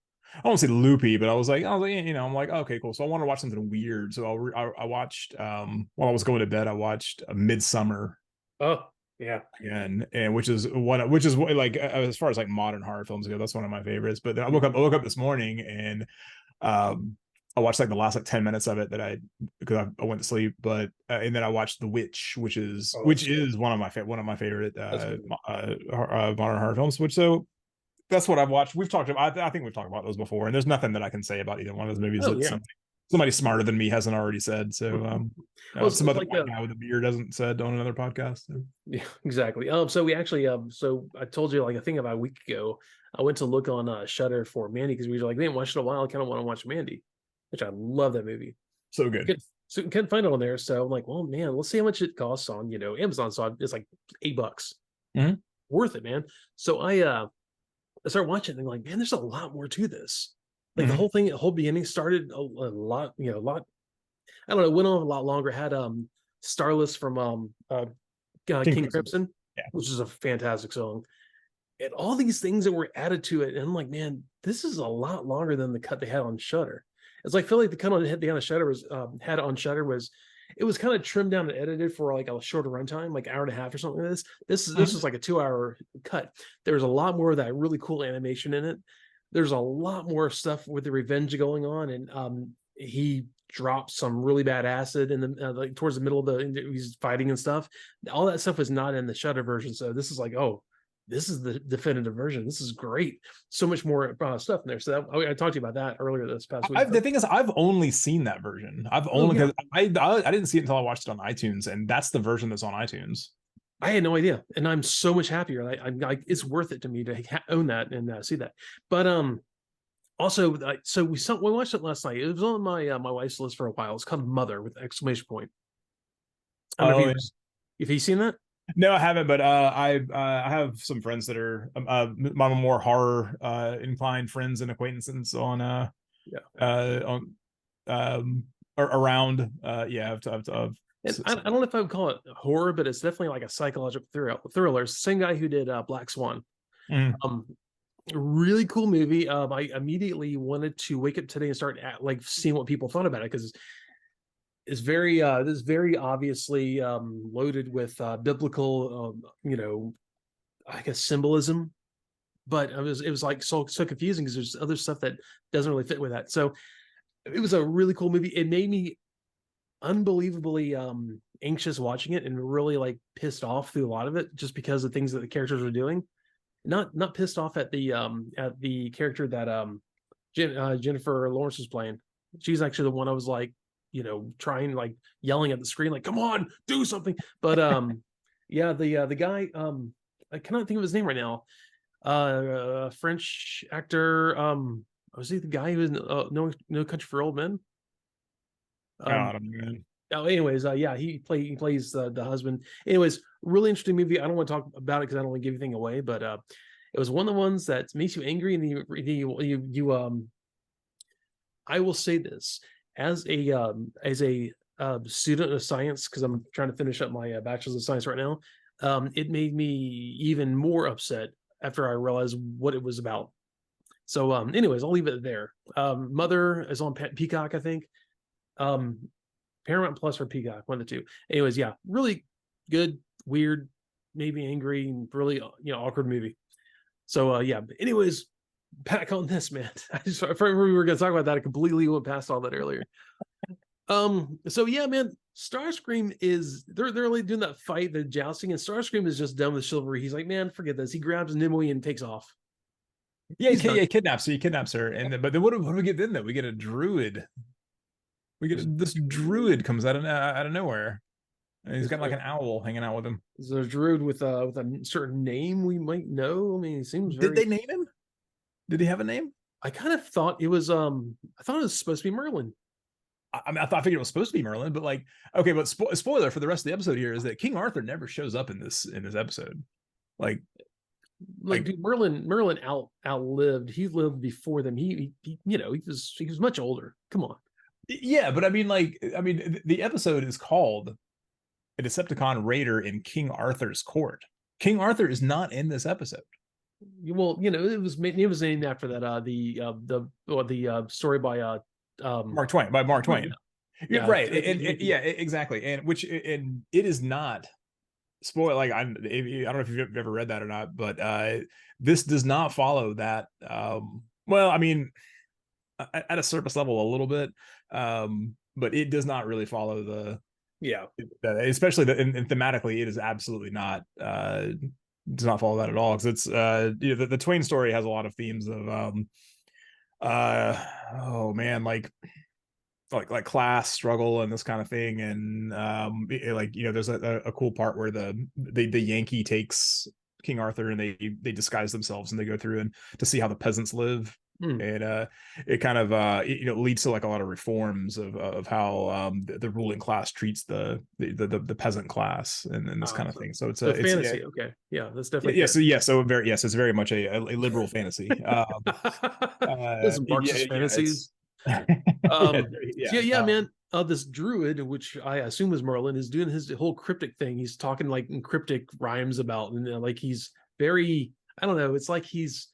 I won't say loopy, but I'm like, okay, cool. So I want to watch something weird, so I watched while I was going to bed, I watched a Midsummer Oh, yeah. again, and which is like, as far as like modern horror films go, that's one of my favorites. But then I woke up this morning, and I watched like the last like 10 minutes of it, because I went to sleep. But and then I watched The Witch, which is Oh, which is one of my favorite that's good. modern horror films. Which, so that's what I've watched. We've talked about, I think we've talked about those before, and there's nothing that I can say about either one of those movies Oh, that yeah. somebody smarter than me hasn't already said. So Well, some it's other like white guy with a beard hasn't said on another podcast. So. yeah, exactly. So we actually, so I told you like I think about a week ago, I went to look on Shutter for Mandy because we were like, we didn't watch it in a while. I kind of want to watch Mandy, which I love that movie. So good. Couldn't find it on there, so I'm like, well, man, let's see how much it costs on Amazon. So it's like $8, Mhm. worth it, man. So I started watching it and I'm like, man, there's a lot more to this. Like Mhm. the whole beginning started a lot, a lot. I don't know, it went on a lot longer. Had Starless from King King Crimson. Crimson, Yeah. which is a fantastic song. And all these things that were added to it. And I'm like, man, this is a lot longer than the cut they had on Shutter. It's like, I feel like the cut on they on Shutter was had on Shutter was, it was kind of trimmed down and edited for like a shorter runtime, like hour and a half or something like this. This Mhm. is like a 2 hour cut. There's a lot more of that really cool animation in it. There's a lot more stuff with the revenge going on, and he drops some really bad acid in the like towards the middle of he's fighting and stuff. All that stuff was not in the Shutter version, so this is like, oh, this is the definitive version. This is great. So much more stuff in there. So I talked to you about that earlier this past week. The thing is, I've only seen that version. I've only because I didn't see it until I watched it on iTunes, and that's the version that's on iTunes. I had no idea, and I'm so much happier. It's worth it to me to own that and see that. But also, so we watched it last night. It was on my my wife's list for a while. It's called Mother with exclamation point. I don't know if you've seen that. No, I haven't, but I have some friends that are more horror inclined friends and acquaintances on around I don't know if I would call it horror, but it's definitely like a psychological thriller. It's the same guy who did Black Swan. Really cool movie. I immediately wanted to wake up today and start seeing what people thought about it, because it's very this is very obviously loaded with biblical I guess symbolism, but it was like so confusing because there's other stuff that doesn't really fit with that. So it was a really cool movie. It made me unbelievably anxious watching it, and really like pissed off through a lot of it, just because of things that the characters were doing. Not pissed off at the character that Jennifer Lawrence was playing. She's actually the one I was like, trying, like yelling at the screen, like, come on, do something. But yeah, the guy, I cannot think of his name right now. French actor. Was he the guy who was No Country for Old Men? Anyways, yeah, he plays the husband. Anyways, really interesting movie. I don't want to talk about it because I don't want to give anything away, but it was one of the ones that makes you angry, and you I will say this as a student of science, because I'm trying to finish up my bachelor's of science right now. It made me even more upset after I realized what it was about. So anyways, I'll leave it there. Mother is on Peacock, I think. Paramount Plus or Peacock, one of the two. Anyways, yeah, really good, weird, maybe angry, and really awkward movie. So yeah, but anyways, back on this, man. I remember we were going to talk about that. I completely went past all that earlier. So yeah, man, Starscream is they're really doing that fight, the jousting, and Starscream is just done with Chivalry. He's like, man, forget this. He grabs Nimue and takes off. Yeah, he kidnaps her. He kidnaps her, and but then what do we get then? Though we get a druid. We get this druid comes out of nowhere. And he's got like an owl hanging out with him. Is there a druid with a certain name we might know? I mean, it seems Did they name him? Did he have a name? I kind of thought it was I thought it was supposed to be Merlin. I mean, I figured it was supposed to be Merlin, but like, okay, but spoiler for the rest of the episode here is that King Arthur never shows up in this episode. Like dude, Merlin outlived. He lived before them. He was much older. Come on. Yeah, but I mean, the episode is called A Decepticon Raider in King Arthur's Court. King Arthur is not in this episode. Well, it was named after that the story by Mark Twain. Yeah, right. Yeah, exactly. And it is not spoil. Like I don't know if you've ever read that or not, but this does not follow that. Well, I mean, at a surface level a little bit, but it does not really follow the especially and thematically it is absolutely not does not follow that at all, because it's the Twain story has a lot of themes of oh man, like class struggle and this kind of thing, and there's a cool part where the Yankee takes King Arthur and they disguise themselves and they go through and to see how the peasants live. And it kind of leads to like a lot of reforms of how the ruling class treats the peasant class and this kind of thing. So it's a fantasy. Okay, yeah, that's definitely it's very much a liberal fantasy. Some Marxist fantasies. Man. This druid, which I assume is Merlin, is doing his whole cryptic thing. He's talking like in cryptic rhymes about, and like he's very, I don't know. It's like he's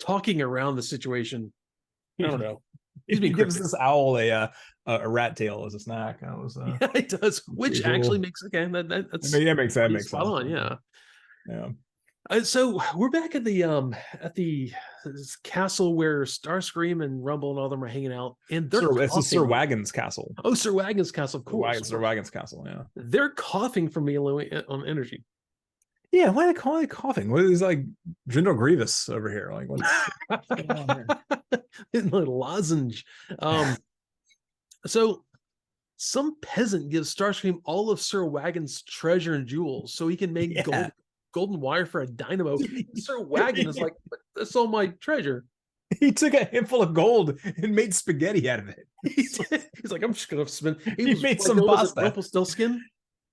talking around the situation. I don't know. He gives this owl a rat tail as a snack. That was yeah, it does, which actually makes that's makes sense. Yeah. So we're back at the castle where Starscream and Rumble and all them are hanging out, and it's Sir Wagon's castle. Oh, Sir Wagon's castle, of course. Sir Wagon's castle. Yeah, they're coughing from me on energy. Yeah, why they call it coughing? What is like General Grievous over here? Like what's going on here? Lozenge. So some peasant gives Starscream all of Sir Wagon's treasure and jewels so he can make Yeah. golden wire for a dynamo. Sir Wagon is like, that's all my treasure. He took a handful of gold and made spaghetti out of it. He's like, I'm just gonna spin. He made some pasta. Rumpelstiltskin.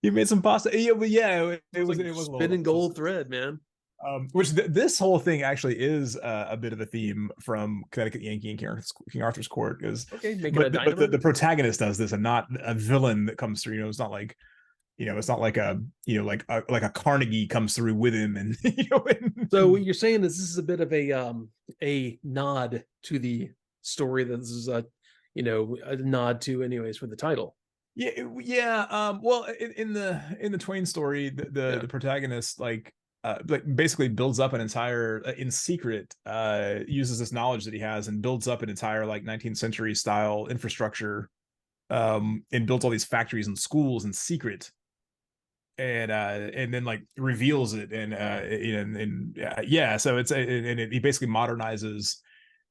He made some pasta. Yeah, but yeah, it was like it was spinning gold thread, man. Which this whole thing actually is a bit of a theme from Connecticut Yankee and King Arthur's Court, because but the protagonist does this and not a villain that comes through. It's not like it's not like like a Carnegie comes through with him, and So what you're saying is this is a bit of a nod to the story that this is a nod to, anyways, for the title. Yeah. Well, in the Twain story, the protagonist like basically builds up an entire in secret uses this knowledge that he has and builds up an entire like 19th century style infrastructure, and builds all these factories and schools in secret, and then like reveals it, and so it's he basically modernizes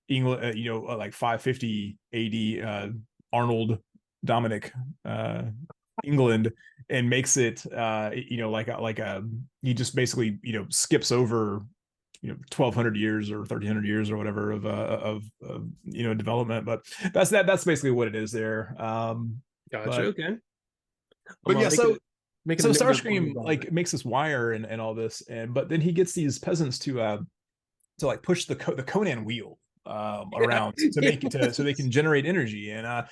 England, like 550 AD, Arnold Dominic, England, and makes it he just basically skips over 1200 years or 1300 years or whatever of development, but that's basically what it is there. Gotcha. Okay. But yeah, so Starscream like makes this wire and all this, but then he gets these peasants to like push the Conan wheel around to make it so they can generate energy, and I've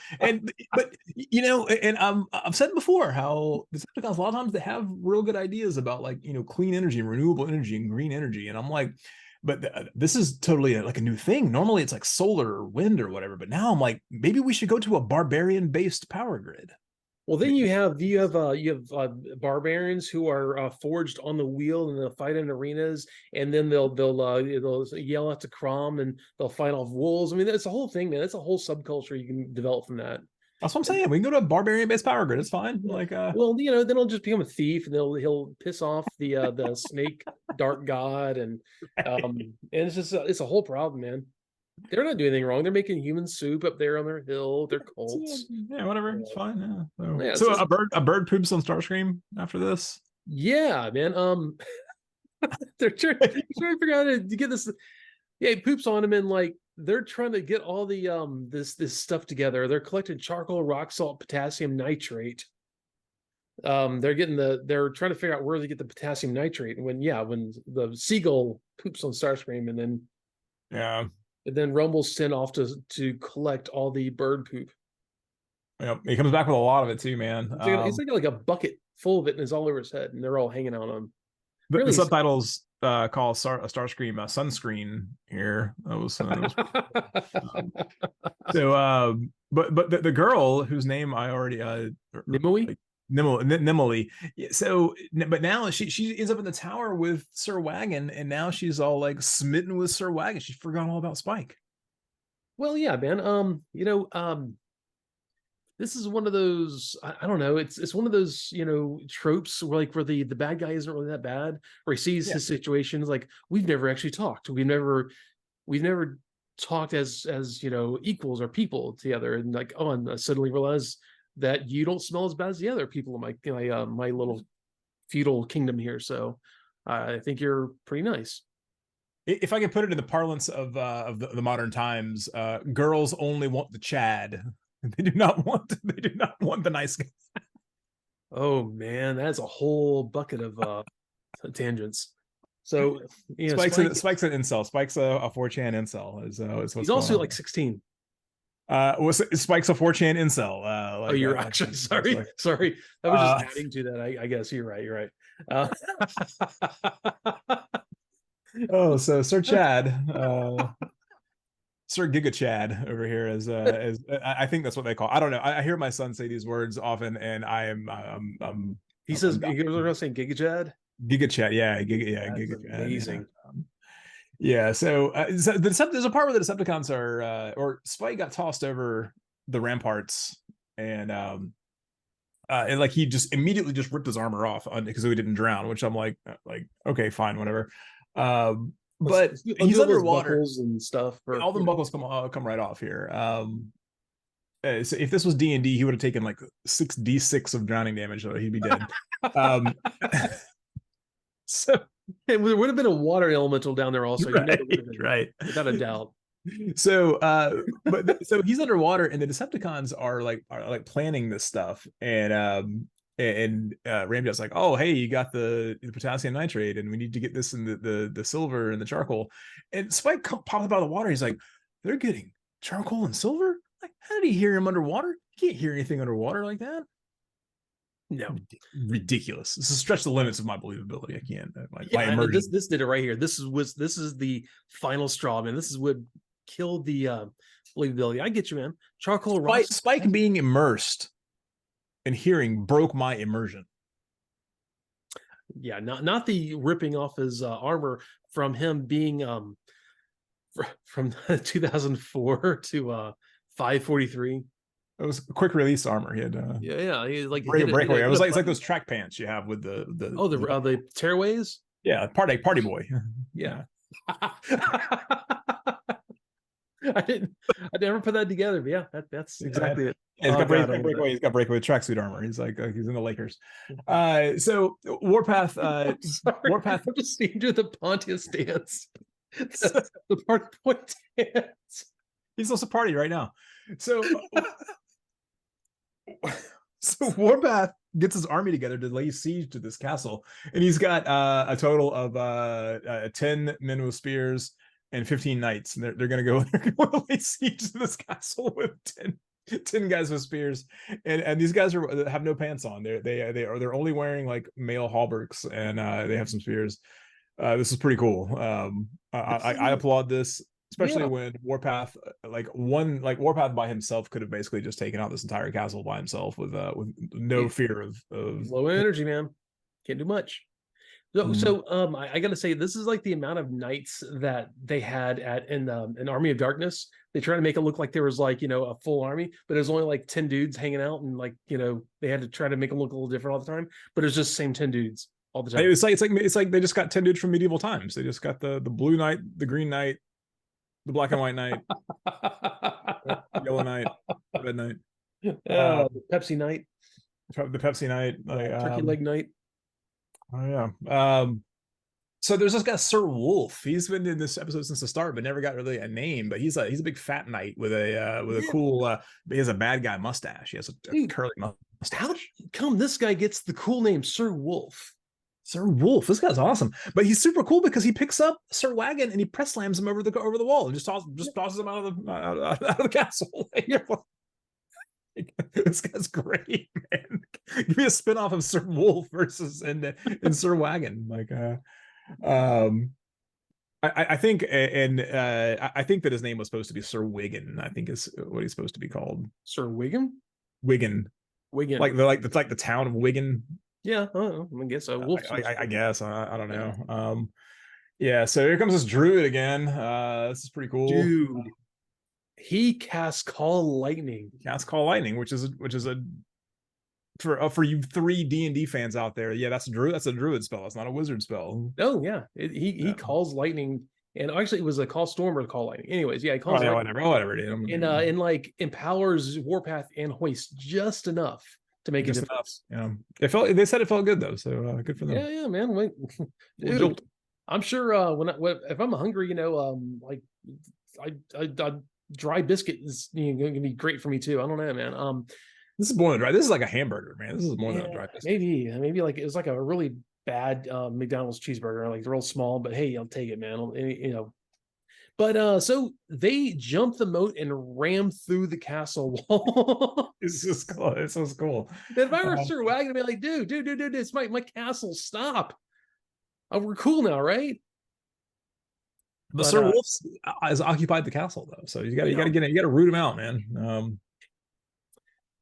said before how Decepticons a lot of times they have real good ideas about like clean energy and renewable energy and green energy, and I'm like, but this is totally like a new thing. Normally it's like solar or wind or whatever, but now I'm like, maybe we should go to a barbarian based power grid. Well, then you have barbarians who are forged on the wheel, and they'll fight in arenas, and then they'll yell out to Crom, and they'll fight off wolves. I mean, that's a whole thing, man. That's a whole subculture you can develop from that. That's what I'm saying. We can go to a barbarian-based power grid. It's fine. Like, well, then he'll just become a thief, and he'll piss off the snake dark god, and it's a whole problem, man. They're not doing anything wrong. They're making human soup up there on their hill. They're cults. Yeah, whatever. It's fine. Yeah. So a bird poops on Starscream after this. Yeah, man. They're trying to figure out how to get this. Yeah, he poops on him, and like they're trying to get all the this stuff together. They're collecting charcoal, rock salt, potassium nitrate. They're trying to figure out where they get the potassium nitrate. And when the seagull poops on Starscream, and then and then Rumble's sent off to collect all the bird poop. Yep, he comes back with a lot of it too, man. He's like a bucket full of it, and it's all over his head, and they're all hanging out on him. The subtitles call Starscream sunscreen here. But the girl whose name I already Nimue. So, but now she ends up in the tower with Sir Wagon, and now she's all like smitten with Sir Wagon. She forgot all about Spike. Well, yeah, man. This is one of those, I don't know, it's one of those, tropes where the bad guy isn't really that bad, where he sees his situations like, we've never actually talked. We've never talked as equals or people together, and like, oh, and I suddenly realize that you don't smell as bad as the other people in my little feudal kingdom here. So I think you're pretty nice. If I can put it in the parlance of the modern times, girls only want the Chad. They do not want the nice guys. Oh man, that's a whole bucket of tangents. So Spike's an incel. Spike's a 4chan incel. He's also like 16. Spike's a 4chan incel. You're actually sorry. I was just adding to that. I guess you're right. So Sir Chad, Sir Giga Chad over here as I think that's what they call. I don't know. I hear my son say these words often, and he says you're saying Giga Chad. Giga Chad, Giga Chad. Amazing. So there's a part where the Decepticons or Spike got tossed over the ramparts, and and like he just immediately just ripped his armor off because he didn't drown, which I'm like okay, fine, whatever. But he's underwater. Buckles and stuff. All the buckles come right off here. So if this was D&D, he would have taken like 6d6 of drowning damage, so he'd be dead. So it would have been a water elemental down there also. Right, without a doubt. So so he's underwater, and the Decepticons are like planning this stuff, and Ramjet's like, oh hey, you got the potassium nitrate, and we need to get this in the silver and the charcoal. And Spike pops up out of the water. He's like, they're getting charcoal and silver? Like, how did he hear him underwater? You can't hear anything underwater like that. No, ridiculous. This is stretch the limits of my believability. I can't. This did it right here. This is the final straw, man. This is what killed the believability. I get you, man. Charcoal. Spike being immersed and hearing broke my immersion. Yeah, not the ripping off his armor from him being from 2004 to 543. It was quick release armor. He had he like breakaway. It was like it's like those track pants you have with the tearaways. Yeah, party boy. Yeah. I never put that together, but yeah, that's exactly it. Yeah, he's got breakaway tracksuit armor. He's like he's in the Lakers. So Warpath, Warpath. I'm just seeing do the Pontius dance. the party boy dance. He's also party right now. So Warpath gets his army together to lay siege to this castle, and he's got a total of 10 men with spears and 15 knights, and they're gonna go lay siege to this castle with 10 guys with spears, and these guys have no pants on. They're only wearing like male hauberks, and they have some spears. This is pretty cool. I applaud this. Especially when Warpath, Warpath by himself could have basically just taken out this entire castle by himself with no fear of low energy, man. Can't do much. So I gotta say, this is like the amount of knights that they had in an Army of Darkness. They try to make it look like there was like a full army, but there's only like 10 dudes hanging out, and they had to try to make it look a little different all the time. But it's just the same 10 dudes all the time. It's like they just got 10 dudes from medieval times. They just got the blue knight, the green knight, the black and white knight, yellow knight, red knight, the Pepsi knight, turkey leg knight. Oh yeah. So there's this guy Sir Wolf. He's been in this episode since the start, but never got really a name. But he's a big fat knight with a cool. He has a bad guy mustache. He has a curly mustache. How come this guy gets the cool name Sir Wolf? Sir Wolf, this guy's awesome, but he's super cool because he picks up Sir Wagon and he press slams him over the wall and just tosses him out of the castle. This guy's great, man. Give me a spinoff of Sir Wolf versus and Sir Wagon. I think I think that his name was supposed to be Sir Wigan. I think is what he's supposed to be called. Sir Wigan. Wigan. Like the town of Wigan. Yeah, I guess so. I guess I don't know. Yeah, so here comes this druid again. This is pretty cool. Dude, he casts Call Lightning. Which is a for you 3 D&D fans out there. Yeah, that's a druid spell. It's not a wizard spell. Oh yeah, he calls lightning, and actually it was a call storm or call lightning. Anyways, yeah, he calls lightning. Whatever, dude. And like empowers Warpath and Hoist just enough to make it difference. Yeah, they said it felt good though, so good for them. Yeah, man. Wait, dude, I'm sure if I'm hungry, like I dry biscuit is going to be great for me too. I don't know, man. This is more than dry. This is like a hamburger, man. This is more than a dry biscuit. Maybe like it was like a really bad McDonald's cheeseburger, like real small. But hey, I'll take it, man. But so they jump the moat and ram through the castle wall. It's just cool. It's so cool. If I were Sir Wagon, I'd be like, dude, it's my castle. Stop. We're cool now, right? But Sir Wolf has occupied the castle though, so you got to root him out, man.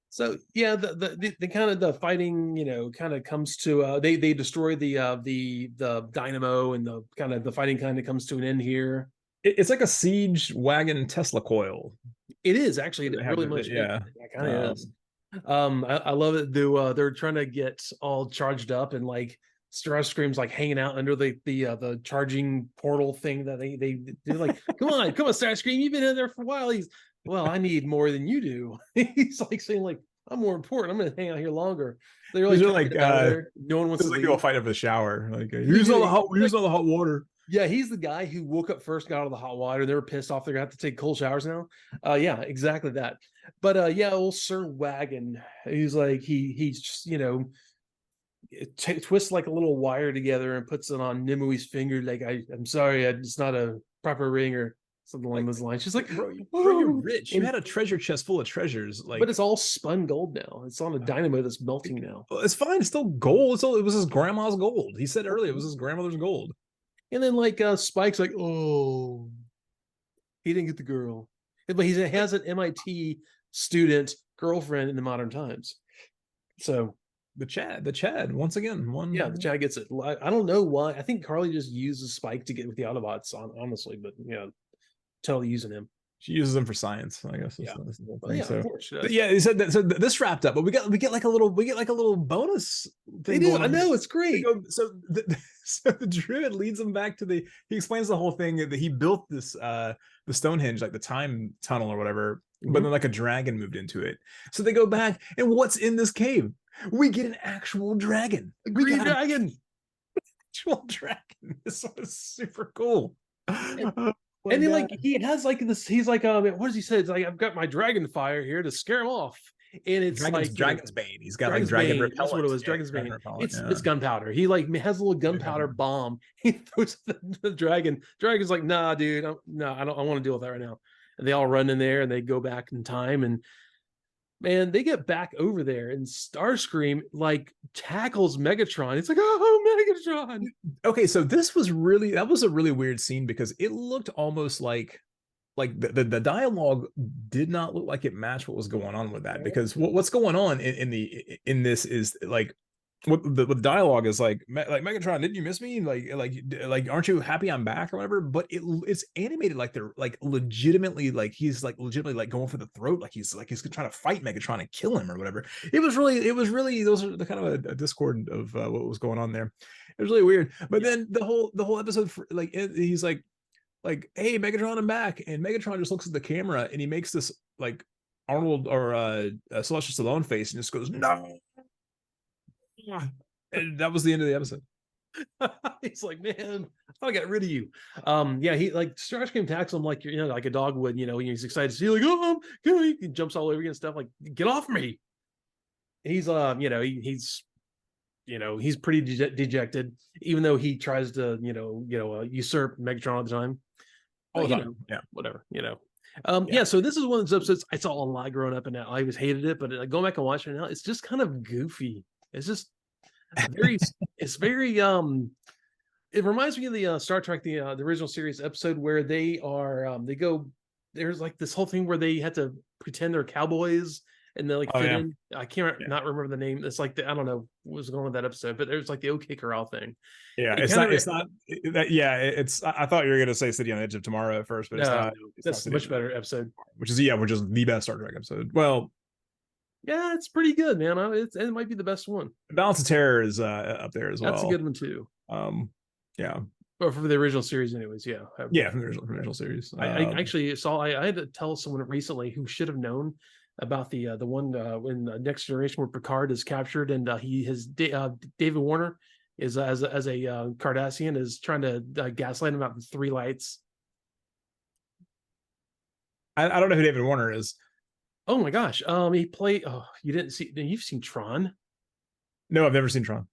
So yeah, the kind of the fighting, kind of comes to they destroy the dynamo, and the kind of the fighting kind of comes to an end here. It's like a siege wagon Tesla coil. It is actually really much. Yeah, it kind of is. I love it. They're trying to get all charged up, and like Starscream's like hanging out under the charging portal thing that they do. Like, come on, Starscream, you've been in there for a while. He's, well, I need more than you do. He's like saying like, I'm more important. I'm going to hang out here longer. They're like, These are like out of there. No one wants to like leave. a fight over the shower. Like, here's all the hot water. Yeah, he's the guy who woke up first, got out of the hot water. They were pissed off. They're gonna have to take cold showers now. Yeah, exactly that. But yeah, old Sir Wagon. He's like he's just, twists like a little wire together and puts it on Nimue's finger. Like, I'm sorry, it's not a proper ring or something along those lines. She's like, bro, you're rich. You had a treasure chest full of treasures. Like, but it's all spun gold now. It's on a dynamo that's melting now. It's fine. It's still gold. It was his grandma's gold. He said earlier it was his grandmother's gold. And then like Spike's like, oh, he didn't get the girl, but he has an MIT student girlfriend in the modern times. So the Chad once again. Yeah, the Chad gets it. I don't know why. I think Carly just uses Spike to get with the Autobots, honestly, but totally using him. She uses them for science, I guess. Yeah, that's the whole thing. Of course. Yeah, he said that. So this wrapped up, but we get like a little bonus thing. They do. I know, it's great. So the druid leads them back to he explains the whole thing that he built this the Stonehenge, like the time tunnel or whatever, but then like a dragon moved into it. So they go back, and what's in this cave? We get an actual dragon. A green dragon. Actual dragon. This was super cool. And then like he has like this, he's like, what does he say? It's like, I've got my dragon fire here to scare him off. And it's Dragon's Bane. He's got like dragon repellent. That's what it was. Dragon's Bane. It's gunpowder. He like has a little gunpowder bomb. He throws the dragon. Dragon's like, nah, dude, I want to deal with that right now. And they all run in there and they go back in time, and man, they get back over there, and Starscream like tackles Megatron. It's like, oh, Megatron. Okay, so that was a really weird scene because it looked almost like the dialogue did not look like it matched what was going on with that, because what's going on in this is like what the dialogue is like Megatron, didn't you miss me? Like aren't you happy I'm back or whatever? But it's animated like they're like legitimately like he's like legitimately like going for the throat, like he's trying to fight Megatron and kill him or whatever. It was really those are the kind of a discord of what was going on there. It was really weird. But then the whole episode he's like, hey Megatron, I'm back, and Megatron just looks at the camera and he makes this like Arnold or Sylvester Stallone face and just goes, no. And that was the end of the episode. He's like, man, I got rid of you. Yeah, he like Starscream tackles him like like a dog would, he's excited to see, like, oh, he jumps all over you and stuff, like, get off me. He's he's pretty dejected, even though he tries to usurp Megatron all the time. Yeah, whatever. Yeah, so this is one of those episodes I saw a lot growing up, and I always hated it, but going back and watching it now, it's just kind of goofy. It's just very it reminds me of the Star Trek, the original series episode where they are there's like this whole thing where they had to pretend they're cowboys and they like fit in. I can't not remember the name. It's like I don't know what was going on with that episode, but there's like the OK Corral thing. Yeah, it's not that. Yeah, it's. I thought you were gonna say City on the Edge of Tomorrow at first, but it's not. That's a much better episode. Which is the best Star Trek episode. Well, yeah, it's pretty good, man. It might be the best one. Balance of Terror is up there as well. That's a good one too. Yeah. But for the original series, anyways, yeah. Yeah, from the original series. I actually saw. I had to tell someone recently who should have known about the one in the Next Generation where Picard is captured, and David Warner is as a Cardassian is trying to gaslight him about the three lights. I don't know who David Warner is. Oh my gosh. He played. Oh, you didn't see? You've seen Tron? No, I've never seen Tron.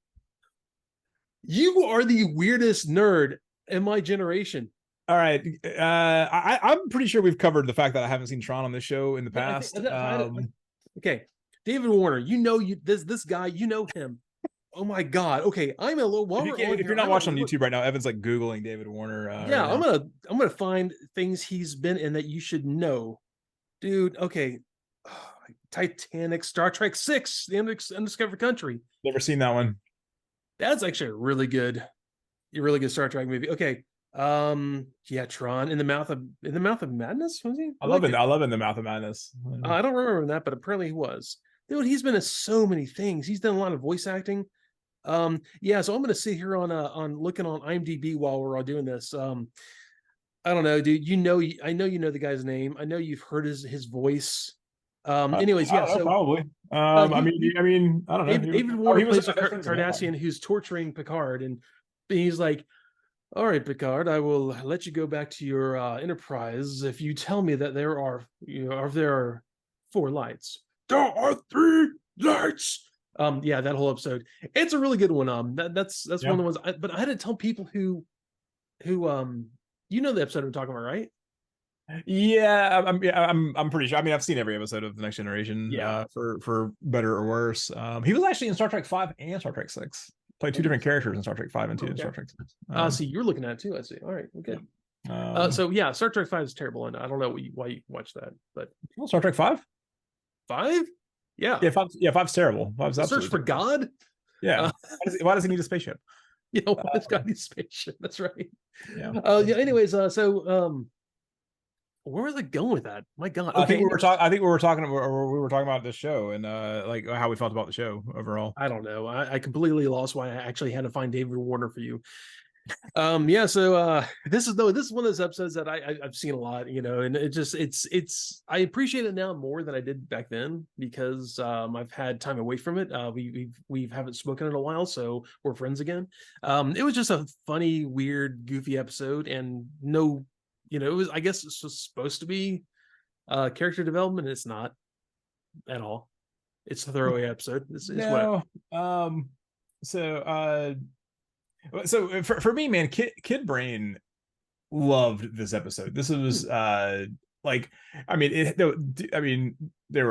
You are the weirdest nerd in my generation. All right. I'm pretty sure we've covered the fact that I haven't seen Tron on this show in the past. Okay. David Warner, this guy, him. Oh my God. Okay. I'm a little if you're not watching on YouTube right now, Evan's like Googling David Warner. Yeah, right, I'm gonna find things he's been in that you should know. Dude, okay. Titanic, Star Trek 6, The Undiscovered Country. Never seen that one. That's actually a really good Star Trek movie. Okay. Yeah, Tron, in the Mouth of Madness, was he? I love In the Mouth of Madness. I don't remember that, but apparently he was. Dude, he's been in so many things. He's done a lot of voice acting. Yeah, so I'm gonna sit here on looking on IMDb while we're all doing this. I don't know, dude. I know you know the guy's name. I know you've heard his voice. Anyways, I yeah. don't know, So probably. I don't know. David Warner He was plays a a best friend of mine. Cardassian who's torturing Picard, and he's like, "All right, Picard, I will let you go back to your Enterprise if you tell me that there are four lights. There are three lights." Yeah, that whole episode. It's a really good one. That's one of Yeah. the ones. But I had to tell people who you know the episode I'm talking about, right? I'm pretty sure. I mean, I've seen every episode of The Next Generation, Yeah. for better or worse. He was actually in Star Trek 5 and Star Trek 6. Played two different characters in Star Trek 5 and two in Star Trek 6. See, you're looking at it too. I see. All right, okay. So yeah, Star Trek 5 is terrible, and I don't know why you watch that, but Star Trek 5? 5? Yeah. Five's terrible. Five's The Search for absolutely terrible. God? Yeah. Why does he need a spaceship? You know, it's got these spaceship. That's right. Yeah. Yeah. Anyways, so where was I going with that? My God. I Okay. think we were talking about this show and like how we felt about the show overall. I don't know. I completely lost why I actually had to find David Warner for you. Yeah, so this is one of those episodes that I've seen a lot, you know, and it's I appreciate it now more than I did back then because I've had time away from it. We haven't spoken in a while, so we're friends again. It was just a funny, weird, goofy episode, and no, you know, it was, I guess it's just supposed to be character development. It's not at all. It's a throwaway episode. It's No. So for me, man, Kid Brain loved this episode. This was like, I mean, there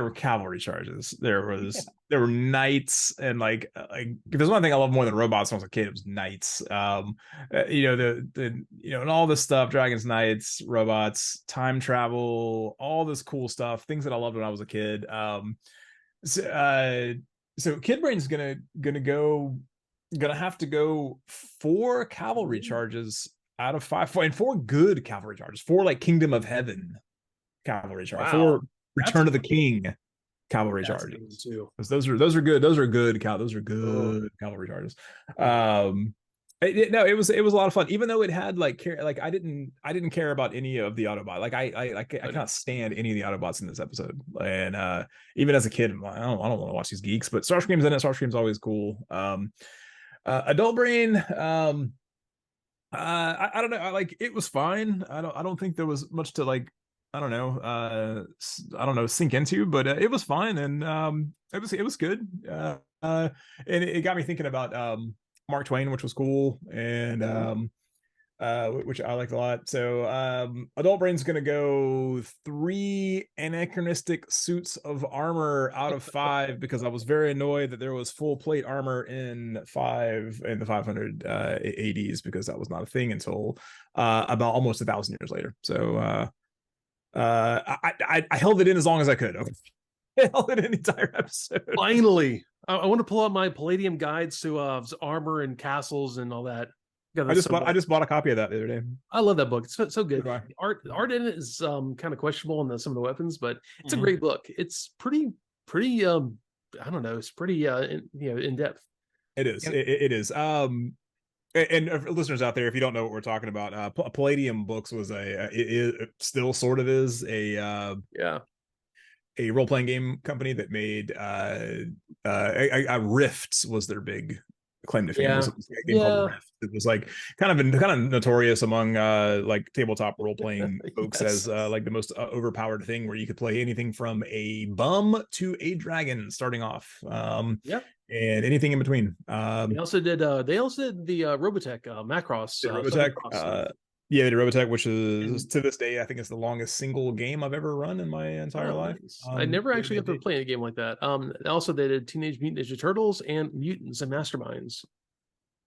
were cavalry charges. There were knights, and like if there's one thing I love more than robots when I was a kid, it was knights. You know, the you know, and all this stuff, dragons, knights, robots, time travel, all this cool stuff, things that I loved when I was a kid. So Kid Brain's gonna have to go 4 cavalry charges out of 5, and 4 good cavalry charges, 4 like Kingdom of Heaven cavalry charges, wow. 4 Return of the King cavalry charges. Too. Those are good cavalry charges. No, it was a lot of fun, even though it had like I didn't care about any of the Autobot. Like I cannot stand any of the Autobots in this episode. And even as a kid, I'm like, I don't want to watch these geeks. But Starscream's in it. Starscream's always cool. Adult Brain, I don't know. Like, it was fine. I don't think there was much to like, I don't know, sink into, but it was fine, and it was good. And it got me thinking about Mark Twain, which was cool, and which I liked a lot. So Adult Brain's gonna go 3 anachronistic suits of armor out of 5 because I was very annoyed that there was full plate armor in the 500 ADs, because that was not a thing until about almost 1,000 years later. So I held it in as long as I could. Okay. I held it an entire episode. Finally, I want to pull out my Palladium guides to armor and castles and all that. God, I just bought a copy of that the other day. I love that book. It's so good. Goodbye. The art in it is kind of questionable in some of the weapons, but it's a great book. It's pretty I don't know, it's pretty in depth. It is. It is. And listeners out there, if you don't know what we're talking about, Palladium Books was it still sort of is a role-playing game company that made Rifts was their big claim to fame. It was a game called Rift. It was like kind of notorious among like tabletop role-playing folks as like the most overpowered thing, where you could play anything from a bum to a dragon starting off. And anything in between. They also did the Robotech Macross. Robotech, yeah, they did Robotech, which is to this day, I think it's the longest single game I've ever run in my entire life. Nice. I never actually got to play a game like that. Also, they did Teenage Mutant Ninja Turtles and Mutants and Masterminds.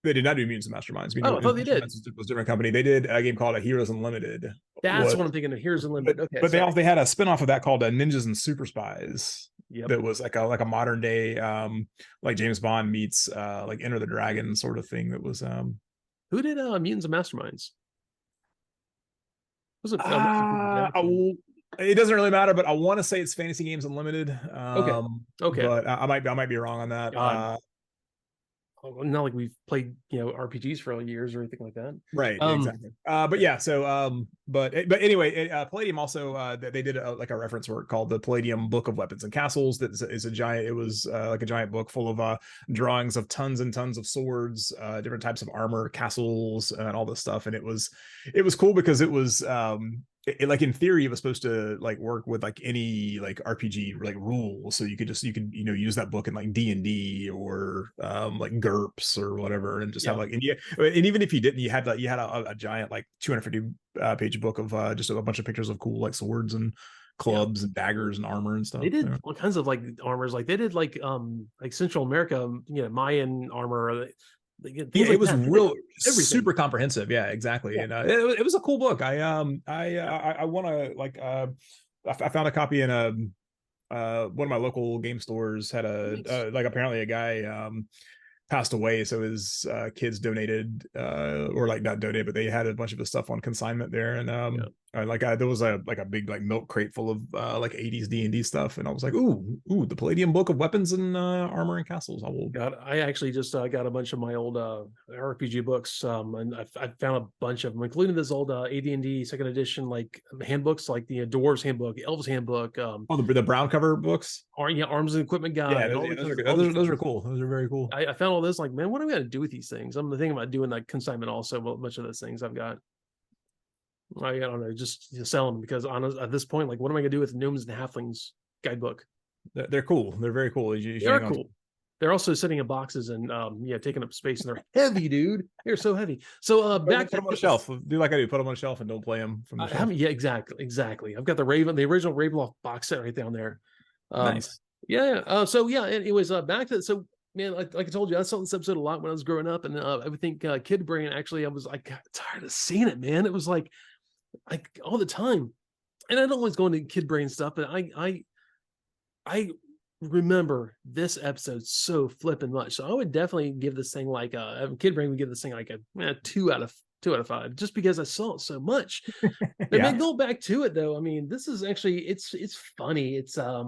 They did not do Mutants and Masterminds. I thought they did. It was a different company. They did a game called Heroes Unlimited. That's what I'm thinking of. Heroes Unlimited. Okay, but they had a spinoff of that called Ninjas and Super Spies. Yep. That was like a modern day like James Bond meets like Enter the Dragon sort of thing. That was who did Mutants and Masterminds? Was it It doesn't really matter, but I want to say it's Fantasy Games Unlimited. Okay. Okay. But I might be wrong on that. God. Not like we've played, RPGs for years or anything like that. Right, exactly. But yeah, so but anyway, Palladium also they did like a reference work called the Palladium Book of Weapons and Castles. That is a giant. It was like a giant book full of drawings of tons and tons of swords, different types of armor, castles, and all this stuff. And it was cool because it was like in theory it was supposed to like work with like any like RPG like rules, so you could use that book in like D&D or like GURPS or whatever, and just have like, and even if you didn't, you had a giant like 250 page book of just a bunch of pictures of cool like swords and clubs and daggers and armor and stuff. They did all kinds of like armors, like they did like Central America, Mayan armor. It was real super comprehensive. Yeah, exactly. And it was a cool book. I want to like I found a copy in one of my local game stores. Had a like apparently a guy passed away, so his kids donated or like not donated, but they had a bunch of his stuff on consignment there. And there was a big like milk crate full of like 80s D&D stuff, and I was like, ooh, the Palladium Book of Weapons and Armor and Castles. I actually just got a bunch of my old RPG books, and I found a bunch of them, including this old AD&D second edition like handbooks, like the Dwarves Handbook, Elves Handbook. The brown cover books. Arms and Equipment Guide. Yeah, those are cool. Those are very cool. I found all this, like, man, what am I going to do with these things? I'm thinking about doing like consignment also. Well, much of those things I've got. I don't know, just sell them, because at this point, like, what am I going to do with Gnomes and Halflings guidebook? They're cool. They're very cool. They're cool. They're also sitting in boxes and taking up space, and they're heavy, dude. They're so heavy. So back put them on the shelf. Do like I do. Put them on the shelf and don't play them from the shelf. Yeah, exactly. I've got the original Ravenloft box set right down there. Nice. Yeah. So yeah, anyways, back to so. Man, like I told you, I saw this episode a lot when I was growing up, and I would think Kid Brain. Actually, I was like tired of seeing it, man. It was like all the time, and I don't always go into Kid Brain stuff, but I remember this episode so flipping much. So I would definitely give this thing like Kid Brain would give this thing like a 2 out of 5, just because I saw it so much. And then go back to it though. I mean, this is actually it's funny. It's I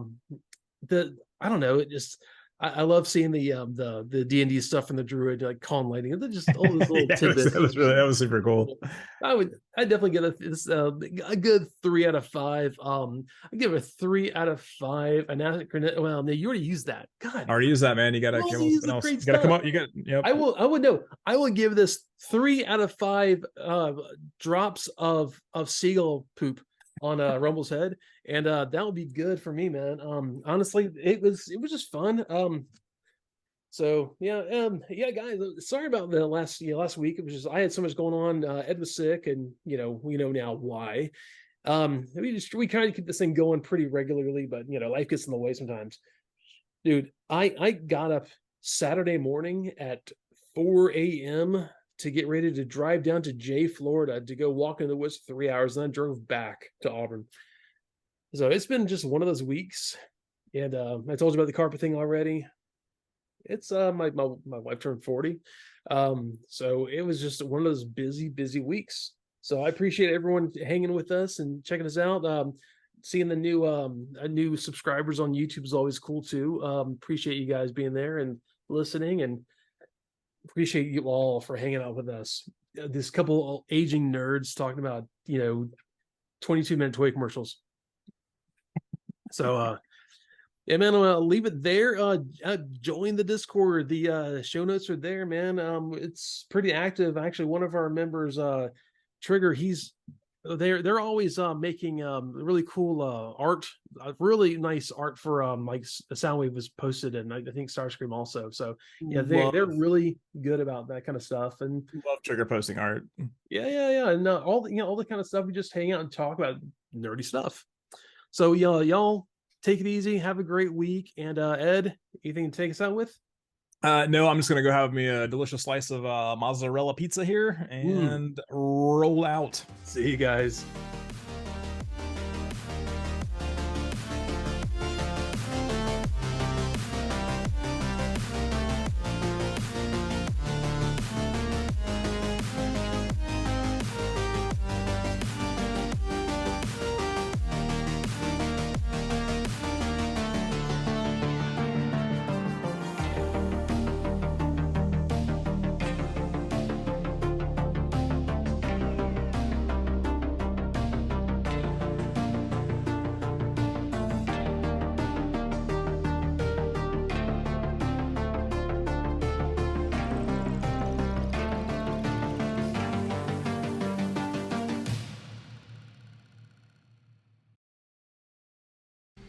don't know. It just. I love seeing the D&D stuff from the Druid, like Con Lighting. They're just all those little tidbits. That was super cool. I'd definitely give a good 3 out of 5. I give it a 3 out of 5. Well, no, you already used that. God, I already used that, man. You gotta come up. You got. Yep. I will give this 3 out of 5 drops of seagull poop on Rumble's head, and that would be good for me, man. Honestly, it was just fun. So yeah, guys, sorry about the last week. It was just I had so much going on. Ed was sick, and we know now why. We kind of keep this thing going pretty regularly, but life gets in the way sometimes. Dude, I got up Saturday morning at 4 a.m. to get ready to drive down to Jay, Florida to go walk in the woods for 3 hours, and then I drove back to Auburn. So it's been just one of those weeks. And I told you about the carpet thing already. It's my wife turned 40. So it was just one of those busy weeks. So I appreciate everyone hanging with us and checking us out. Seeing the new subscribers on YouTube is always cool too. Appreciate you guys being there and listening, and appreciate you all for hanging out with us. This couple aging nerds talking about 22-minute toy commercials. So yeah, man, I'll leave it there. Join the Discord. The show notes are there, man. It's pretty active. Actually, one of our members, Trigger, they're always making really cool art, really nice art for like Soundwave was posted, and I think Starscream also. So yeah, they're really good about that kind of stuff, and love Trigger posting art. Yeah, and all the kind of stuff. We just hang out and talk about nerdy stuff. So y'all take it easy, have a great week, and Ed, anything to take us out with? No, I'm just gonna go have me a delicious slice of mozzarella pizza here and roll out. See you guys.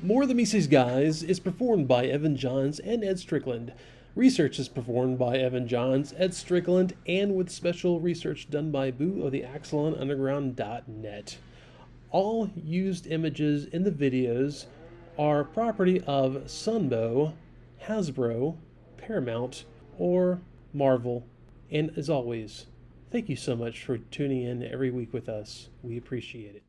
More of the Mises Guys is performed by Evan Johns and Ed Strickland. Research is performed by Evan Johns, Ed Strickland, and with special research done by Boo of the AxelonUnderground.net. All used images in the videos are property of Sunbow, Hasbro, Paramount, or Marvel. And as always, thank you so much for tuning in every week with us. We appreciate it.